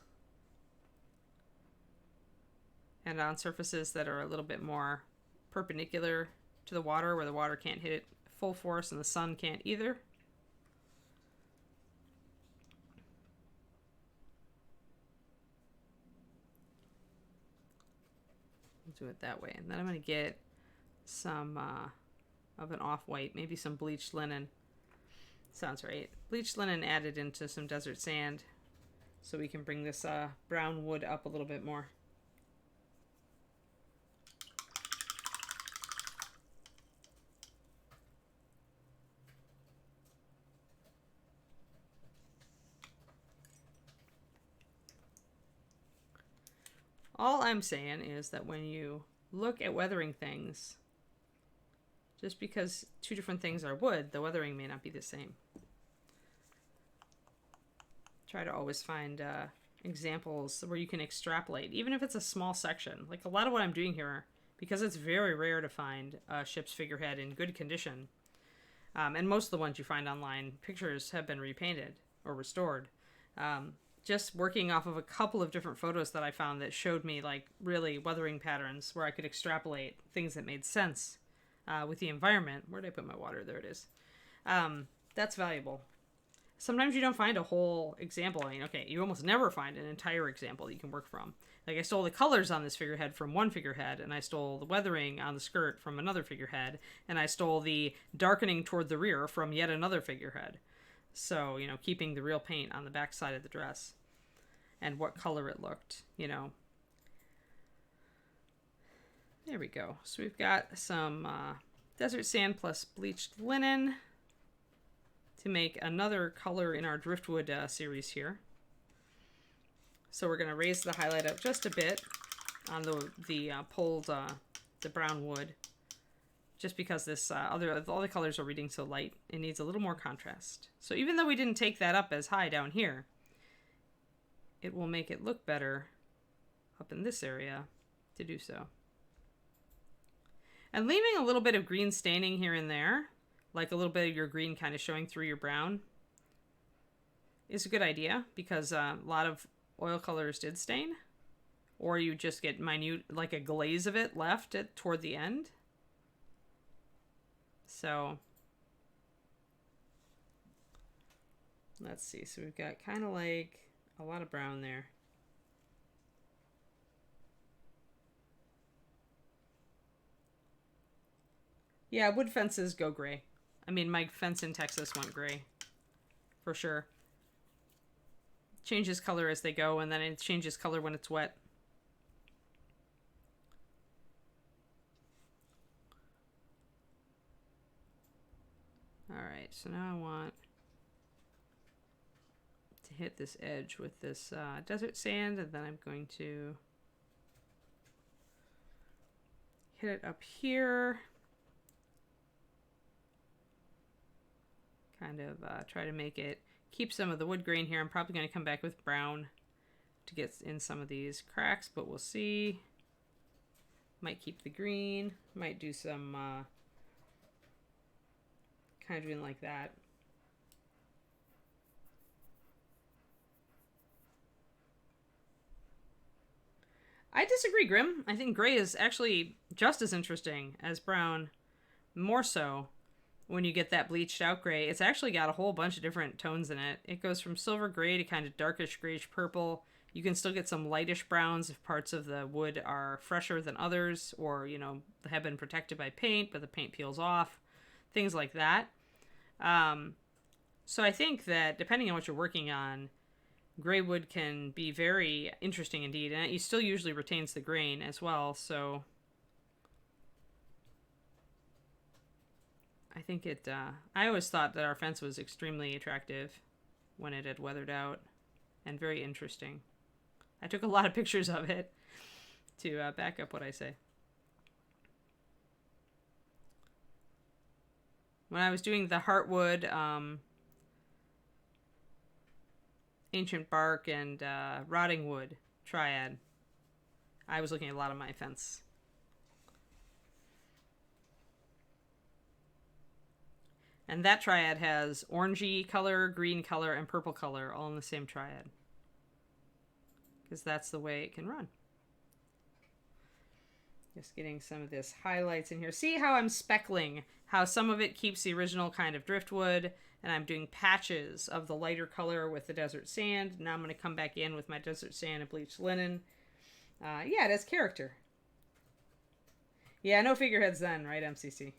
and on surfaces that are a little bit more perpendicular to the water, where the water can't hit it full force and the sun can't either. We'll do it that way. And then I'm going to get some of an off-white, maybe some bleached linen. Sounds right. Bleached linen added into some desert sand so we can bring this brown wood up a little bit more. All I'm saying is that when you look at weathering things, just because two different things are wood, the weathering may not be the same. Try to always find examples where you can extrapolate, even if it's a small section. Like a lot of what I'm doing here, because it's very rare to find a ship's figurehead in good condition, and most of the ones you find online, pictures have been repainted or restored. Just working off of a couple of different photos that I found that showed me like really weathering patterns where I could extrapolate things that made sense with the environment. Where did I put my water? There it is. That's valuable. Sometimes you don't find a whole example. I mean, okay, you almost never find an entire example that you can work from. Like I stole the colors on this figurehead from one figurehead, and I stole the weathering on the skirt from another figurehead, and I stole the darkening toward the rear from yet another figurehead. So, you know, keeping the real paint on the back side of the dress and what color it looked, you know. There we go. So we've got some desert sand plus bleached linen to make another color in our driftwood series here. So we're going to raise the highlight up just a bit on the pulled the brown wood, just because this all the colors are reading so light, it needs a little more contrast. So even though we didn't take that up as high down here, it will make it look better up in this area to do so. And leaving a little bit of green staining here and there, like a little bit of your green kind of showing through your brown, is a good idea, because a lot of oil colors did stain, or you just get minute, like a glaze of it left toward the end. So let's see. So we've got kind of like a lot of brown there. Yeah, wood fences go gray. I mean, my fence in Texas went gray for sure. Changes color as they go, and then it changes color when it's wet. Alright, so now I want to hit this edge with this desert sand, and then I'm going to hit it up here. Kind of try to make it keep some of the wood grain here. I'm probably going to come back with brown to get in some of these cracks, but we'll see. Might keep the green. Might do some kind of doing like that. I disagree, Grim. I think gray is actually just as interesting as brown, more so. When you get that bleached out gray, it's actually got a whole bunch of different tones in it. It goes from silver gray to kind of darkish grayish purple. You can still get some lightish browns if parts of the wood are fresher than others, or, you know, have been protected by paint, but the paint peels off. Things like that. So I think that depending on what you're working on, gray wood can be very interesting indeed. And it still usually retains the grain as well, so I think it, I always thought that our fence was extremely attractive when it had weathered out, and very interesting. I took a lot of pictures of it to back up what I say. When I was doing the heartwood ancient bark and rotting wood triad. I was looking at a lot of my fence. And that triad has orangey color, green color, and purple color all in the same triad. Because that's the way it can run. Just getting some of this highlights in here. See how I'm speckling? How some of it keeps the original kind of driftwood, and I'm doing patches of the lighter color with the desert sand. Now I'm going to come back in with my desert sand and bleached linen. Yeah, it has character. Yeah, no figureheads then, right, MCC?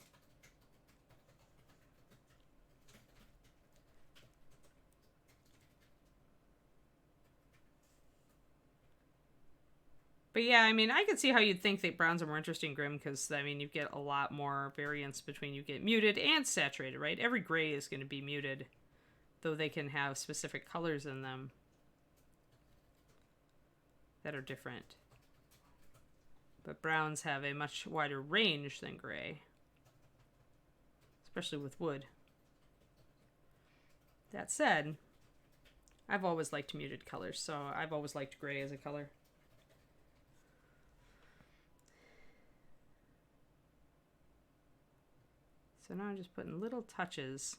But yeah, I mean, I could see how you'd think that browns are more interesting, Grim, because, I mean, you get a lot more variance between you get muted and saturated, right? Every gray is going to be muted, though they can have specific colors in them that are different. But browns have a much wider range than gray, especially with wood. That said, I've always liked muted colors, so I've always liked gray as a color. So now I'm just putting little touches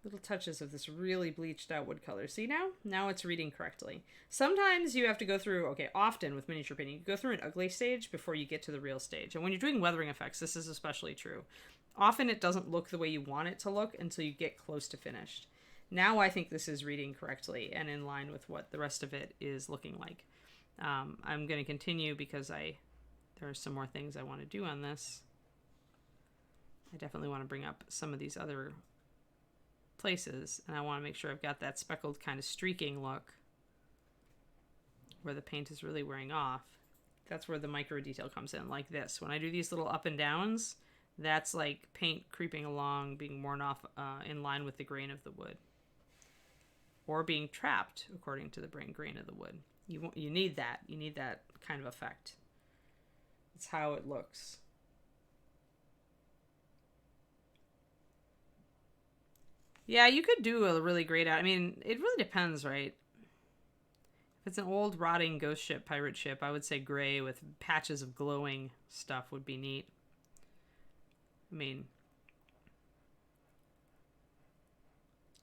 of this really bleached out wood color. See now? Now it's reading correctly. Sometimes you have to go through, okay, often with miniature painting, you go through an ugly stage before you get to the real stage. And when you're doing weathering effects, this is especially true. Often it doesn't look the way you want it to look until you get close to finished. Now I think this is reading correctly and in line with what the rest of it is looking like. I'm going to continue because there are some more things I want to do on this. I definitely want to bring up some of these other places, and I want to make sure I've got that speckled kind of streaking look where the paint is really wearing off. That's where the micro detail comes in, like this. When I do these little up and downs, that's like paint creeping along, being worn off in line with the grain of the wood, or being trapped according to the grain of the wood. You need that. You need that kind of effect. It's how it looks. Yeah, you could do a really great... I mean, it really depends, right? If it's an old, rotting ghost ship, pirate ship, I would say gray with patches of glowing stuff would be neat. I mean,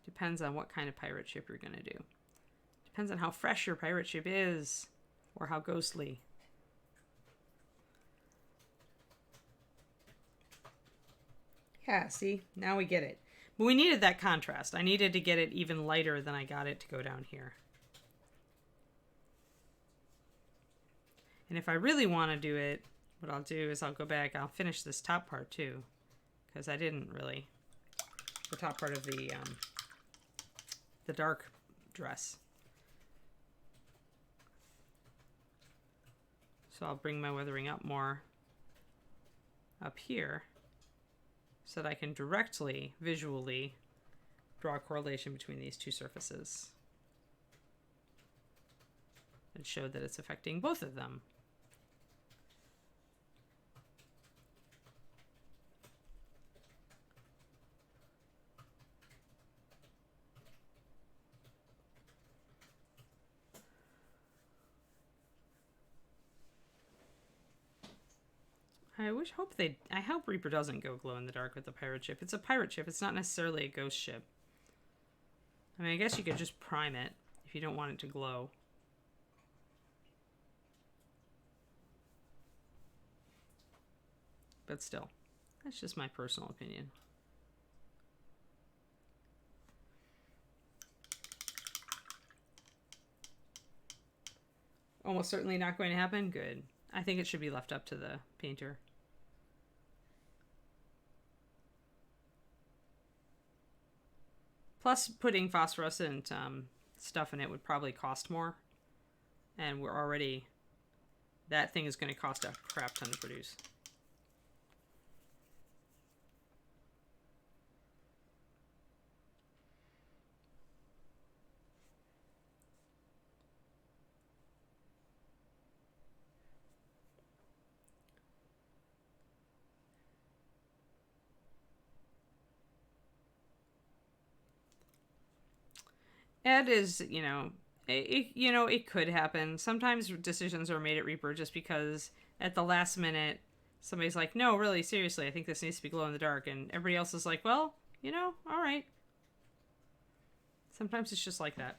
depends on what kind of pirate ship you're going to do. Depends on how fresh your pirate ship is, or how ghostly. Yeah, see? Now we get it. But we needed that contrast. I needed to get it even lighter than I got it to go down here. And if I really want to do it, what I'll do is I'll go back. I'll finish this top part too, because I didn't really. The top part of the dark dress. So I'll bring my weathering up more up here, so that I can directly, visually, draw a correlation between these two surfaces and show that it's affecting both of them. I hope Reaper doesn't go glow in the dark with the pirate ship. It's a pirate ship. It's not necessarily a ghost ship. I mean, I guess you could just prime it if you don't want it to glow. But still, that's just my personal opinion. Almost certainly not going to happen? Good. I think it should be left up to the painter. Plus, putting phosphorescent stuff in it would probably cost more. And we're already... That thing is going to cost a crap ton to produce. Ed is, you know, You know, it could happen. Sometimes decisions are made at Reaper just because at the last minute somebody's like, no, really, seriously, I think this needs to be glow in the dark. And everybody else is like, well, you know, all right. Sometimes it's just like that.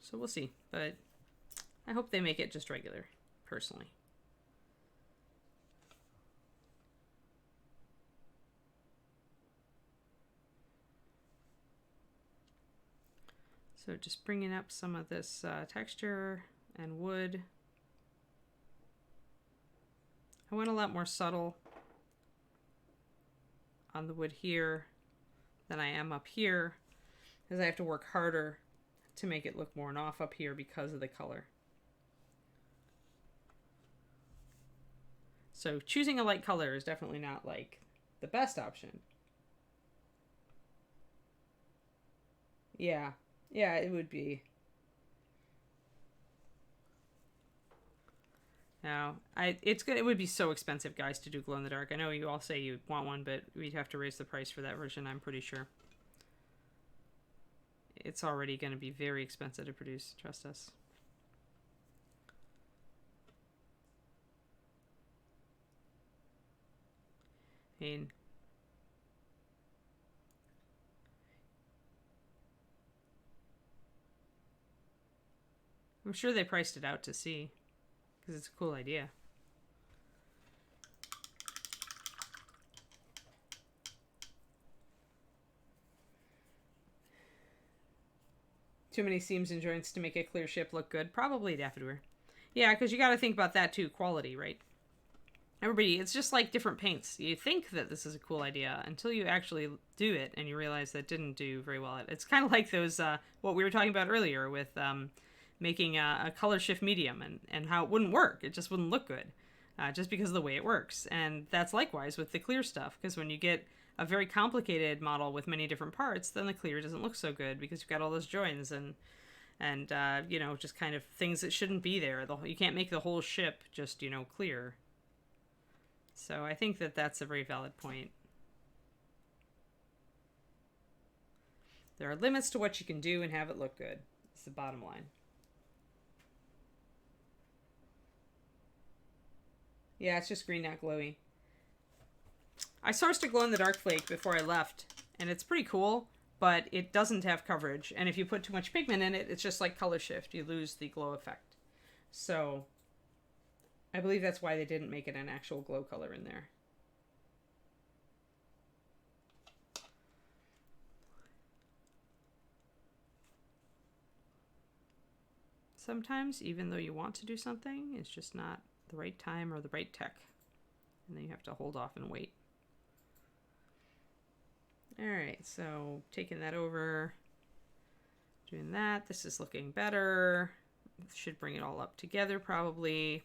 So we'll see. But I hope they make it just regular, personally. So just bringing up some of this texture and wood. I went a lot more subtle on the wood here than I am up here, because I have to work harder to make it look more off up here because of the color. So choosing a light color is definitely not like the best option. Yeah, it would be. Now, it would be so expensive, guys, to do glow in the dark. I know you all say you want one, but we'd have to raise the price for that version, I'm pretty sure. It's already going to be very expensive to produce, trust us. I mean, I'm sure they priced it out to see, because it's a cool idea. Too many seams and joints to make a clear ship look good? Probably Daffodware. Yeah, because you got to think about that too, quality, right? Everybody, it's just like different paints. You think that this is a cool idea until you actually do it and you realize that didn't do very well. It's kind of like those, what we were talking about earlier with making a color shift medium and how it wouldn't work. It just wouldn't look good just because of the way it works. And that's likewise with the clear stuff, because when you get a very complicated model with many different parts, then the clear doesn't look so good because you've got all those joins and you know, just kind of things that shouldn't be there. You can't make the whole ship just, you know, clear. So I think that that's a very valid point. There are limits to what you can do and have it look good. It's the bottom line. Yeah, it's just green, not glowy. I sourced a glow-in-the-dark flake before I left, and it's pretty cool, but it doesn't have coverage. And if you put too much pigment in it, it's just like color shift. You lose the glow effect. So I believe that's why they didn't make it an actual glow color in there. Sometimes, even though you want to do something, it's just not the right time or the right tech. And then you have to hold off and wait. Alright, so taking that over, doing that. This is looking better. Should bring it all up together probably.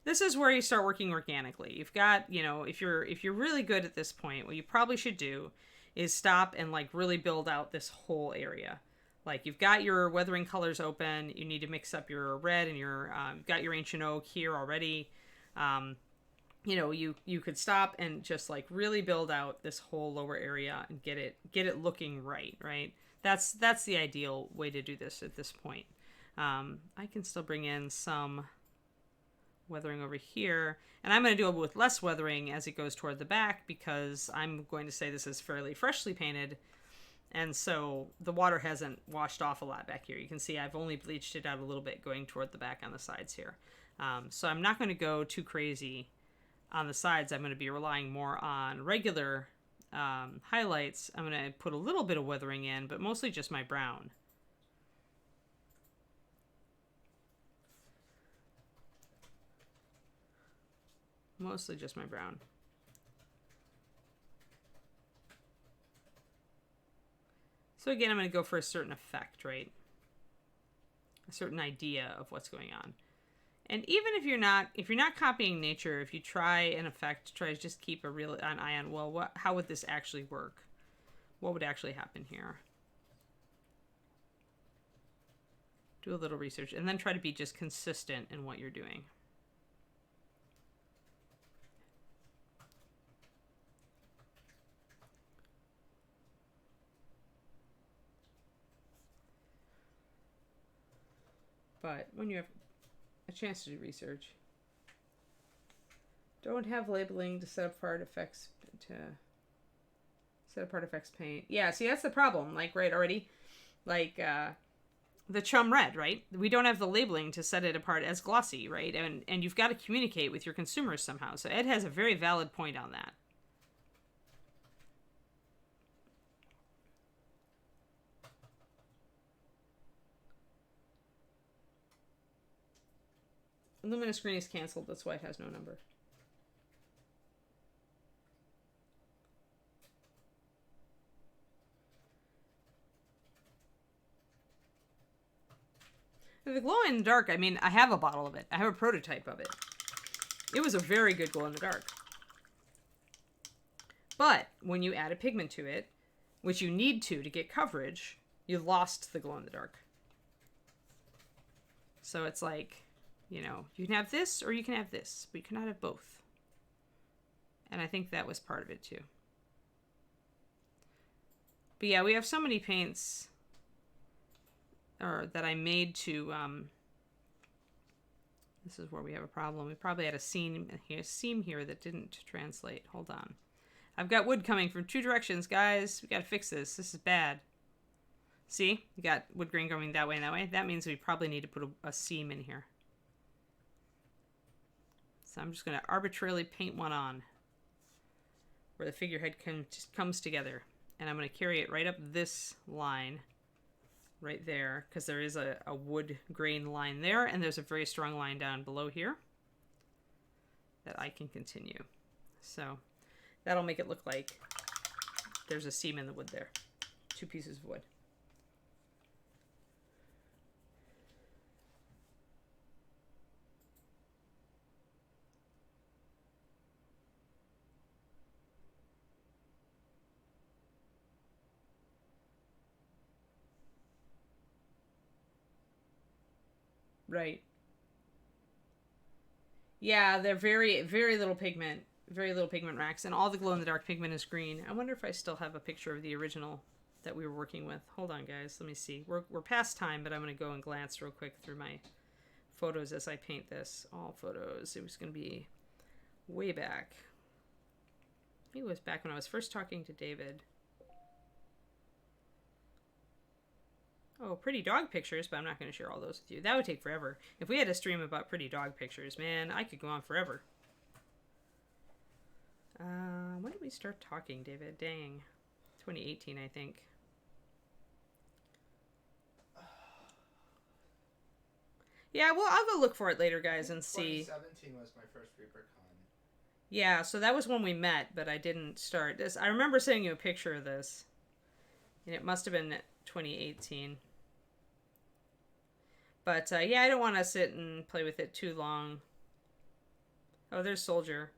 This is where you start working organically. You've got, you know, if you're really good at this point, what you probably should do is stop and like really build out this whole area. Like you've got your weathering colors open. You need to mix up your red and your you've got your ancient oak here already. You know, you could stop and just like really build out this whole lower area and get it looking right. That's the ideal way to do this at this point. I can still bring in some weathering over here, and I'm going to do it with less weathering as it goes toward the back, because I'm going to say this is fairly freshly painted, and so the water hasn't washed off a lot back here. You can see I've only bleached it out a little bit going toward the back on the sides here. So I'm not going to go too crazy on the sides. I'm going to be relying more on regular highlights. I'm going to put a little bit of weathering in, but mostly just my brown. Mostly just my brown. So again, I'm going to go for a certain effect, right? A certain idea of what's going on. And even if you're not copying nature, if you try an effect, try to just keep an eye on, well, how would this actually work? What would actually happen here? Do a little research, and then try to be just consistent in what you're doing. but when you have a chance to do research. Don't have labeling to set apart effects paint. Yeah, see, that's the problem. Like, right, already, like, the Chum Red, right? We don't have the labeling to set it apart as glossy, right? And you've got to communicate with your consumers somehow. So Ed has a very valid point on that. Luminous Green is canceled. That's why it has no number. The glow in the dark, I mean, I have a bottle of it. I have a prototype of it. It was a very good glow in the dark. But when you add a pigment to it, which you need to get coverage, you lost the glow in the dark. So it's like, you know, you can have this or you can have this, but you cannot have both. And I think that was part of it too. But yeah, we have so many paints that I made to, this is where we have a problem. We probably had a seam here that didn't translate. Hold on. I've got wood coming from two directions, guys. We got to fix this. This is bad. See? You got wood grain going that way and that way. That means we probably need to put a seam in here. So I'm just going to arbitrarily paint one on where the figurehead just comes together. And I'm going to carry it right up this line right there, because there is a wood grain line there, and there's a very strong line down below here that I can continue. So that'll make it look like there's a seam in the wood there. Two pieces of wood. Right. Yeah, they're very, very little pigment. Very little pigment racks. And all the glow-in-the-dark pigment is green. I wonder if I still have a picture of the original that we were working with. Hold on, guys. Let me see. We're past time, but I'm going to go and glance real quick through my photos as I paint this. All photos. It was going to be way back. I think it was back when I was first talking to David. Oh, pretty dog pictures, but I'm not going to share all those with you. That would take forever. If we had a stream about pretty dog pictures, man, I could go on forever. When did we start talking, David? Dang. 2018, I think. Yeah, well, I'll go look for it later, guys, and see. 2017 was my first ReaperCon. Yeah, so that was when we met, but I didn't start this. I remember sending you a picture of this. And it must have been 2018. But, yeah, I don't want to sit and play with it too long. Oh, there's Soldier.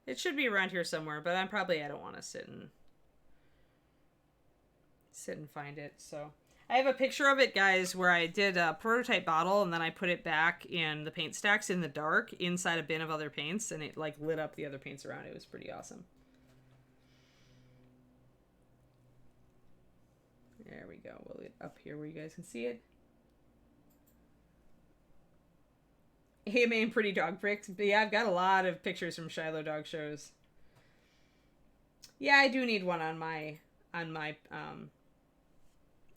It should be around here somewhere, but I don't want to sit and find it. So I have a picture of it, guys, where I did a prototype bottle and then I put it back in the paint stacks in the dark inside a bin of other paints, and it like lit up the other paints around it. It was pretty awesome. There we go. We'll get up here where you guys can see it. AMA and pretty dog pics. But yeah, I've got a lot of pictures from Shiloh dog shows. Yeah, I do need one on my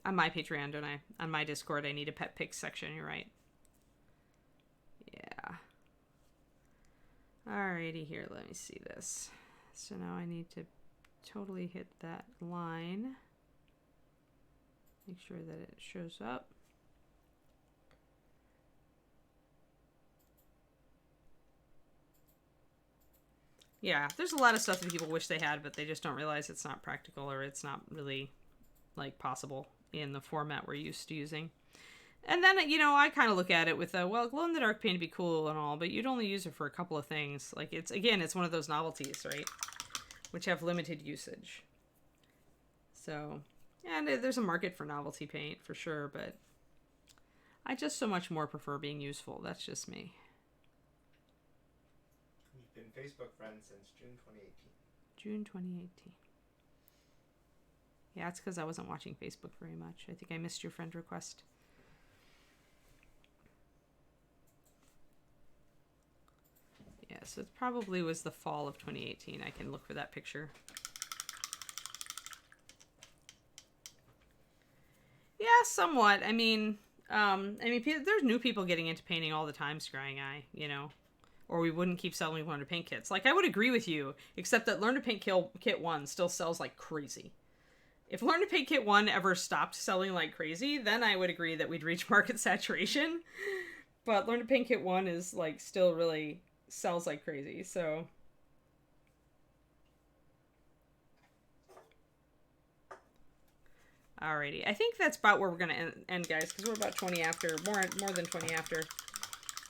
Patreon, don't I? On my Discord, I need a pet pics section. You're right. Yeah. Alrighty, here. Let me see this. So now I need to totally hit that line. Make sure that it shows up. Yeah, there's a lot of stuff that people wish they had, but they just don't realize it's not practical or it's not really, like, possible in the format we're used to using. And then, you know, I kind of look at it with well, glow-in-the-dark paint would be cool and all, but you'd only use it for a couple of things. Like, it's one of those novelties, right? Which have limited usage. So, yeah, there's a market for novelty paint, for sure, but I just so much more prefer being useful. That's just me. We've been Facebook friends since June 2018. June 2018. Yeah, it's because I wasn't watching Facebook very much. I think I missed your friend request. So it probably was the fall of 2018. I can look for that picture. Yeah, somewhat. I mean, there's new people getting into painting all the time, Scrying Eye, you know, or we wouldn't keep selling Learn to Paint kits. Like, I would agree with you, except that Learn to Paint Kit 1 still sells like crazy. If Learn to Paint Kit 1 ever stopped selling like crazy, then I would agree that we'd reach market saturation. But Learn to Paint Kit 1 is like still really sells like crazy, so. Alrighty, I think that's about where we're gonna end, guys, because we're about 20 after, more than 20 after.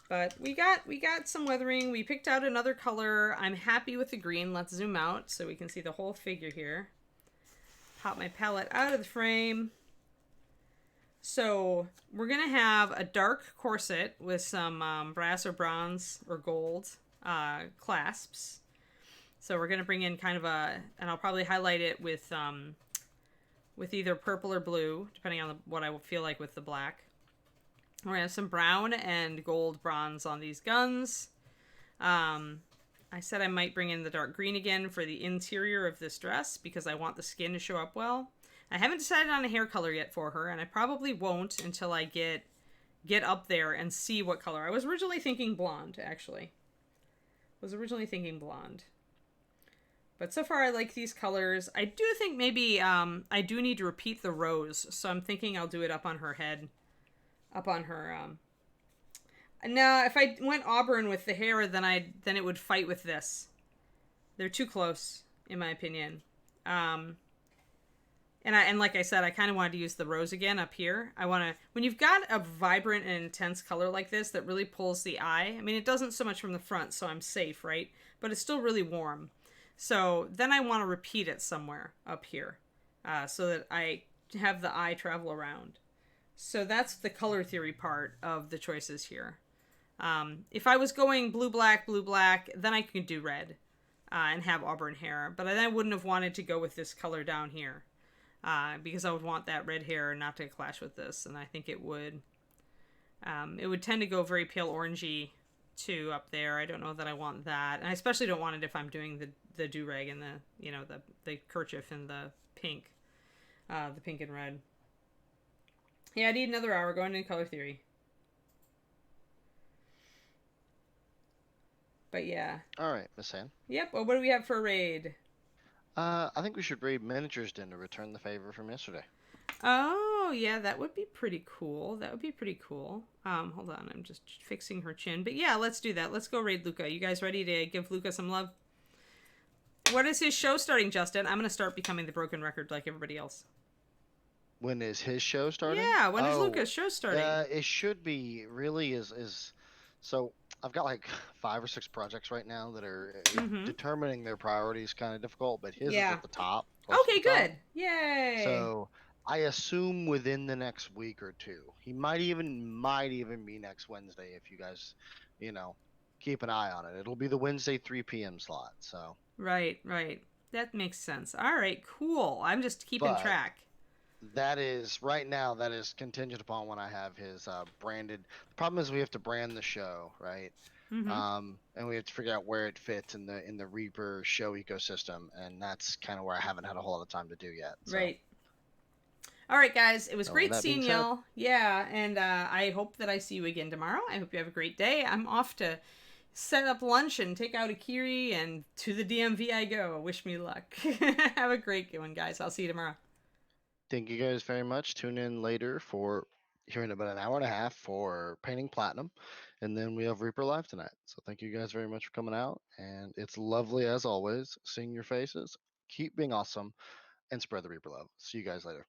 But we got some weathering. We picked out another color. I'm happy with the green. Let's zoom out so we can see the whole figure here. Pop my palette out of the frame. So we're gonna have a dark corset with some brass or bronze or gold clasps. So we're gonna bring in kind of and I'll probably highlight it with either purple or blue, depending on what I will feel like with the black. We're gonna have some brown and gold bronze on these guns. I said I might bring in the dark green again for the interior of this dress because I want the skin to show up well. I haven't decided on a hair color yet for her, and I probably won't until I get up there and see what color. I was originally thinking blonde, actually. But so far I like these colors. I do think maybe I do need to repeat the rose, so I'm thinking I'll do it up on her head. Up on her Now, if I went auburn with the hair, then it would fight with this. They're too close, in my opinion. And like I said, I kind of wanted to use the rose again up here. When you've got a vibrant and intense color like this that really pulls the eye. I mean, it doesn't so much from the front, so I'm safe, right? But it's still really warm. So then I want to repeat it somewhere up here, so that I have the eye travel around. So that's the color theory part of the choices here. If I was going blue, black, then I could do red and have auburn hair. But then I wouldn't have wanted to go with this color down here because I would want that red hair not to clash with this. And I think it would tend to go very pale orangey too up there. I don't know that I want that. And I especially don't want it if I'm doing the do-rag and the kerchief and the pink and red. Yeah, I need another hour going into color theory. But yeah. All right, Miss Ann. Yep. Well, what do we have for a raid? I think we should raid Miniatures Den to return the favor from yesterday. Oh, yeah, that would be pretty cool. Hold on, I'm just fixing her chin. But yeah, let's do that. Let's go raid Luca. You guys ready to give Luca some love? What is his show starting, Justin? I'm going to start becoming the broken record like everybody else. When is his show starting? Yeah, when is Luca's show starting? It should be really is. So I've got like 5 or 6 projects right now that are determining their priorities kind of difficult, but his is at the top. Okay, good. Yay. So I assume within the next week or two. He might even be next Wednesday if you guys, keep an eye on it. It'll be the Wednesday 3 p.m. slot. So Right. That makes sense. All right, cool. I'm just keeping track. That is contingent upon when I have his branded. The problem is we have to brand the show, right? And we have to figure out where it fits in the Reaper show ecosystem, and that's kind of where I haven't had a whole lot of time to do yet. So. Right. All right, guys. It was great seeing y'all. Yeah, and I hope that I see you again tomorrow. I hope you have a great day. I'm off to set up lunch and take out a Kiri, and to the DMV I go. Wish me luck. Have a great one, guys. I'll see you tomorrow. Thank you guys very much. Tune in later for here in about an hour and a half for Painting Platinum. And then we have Reaper Live tonight. So thank you guys very much for coming out. And it's lovely as always seeing your faces. Keep being awesome and spread the Reaper love. See you guys later.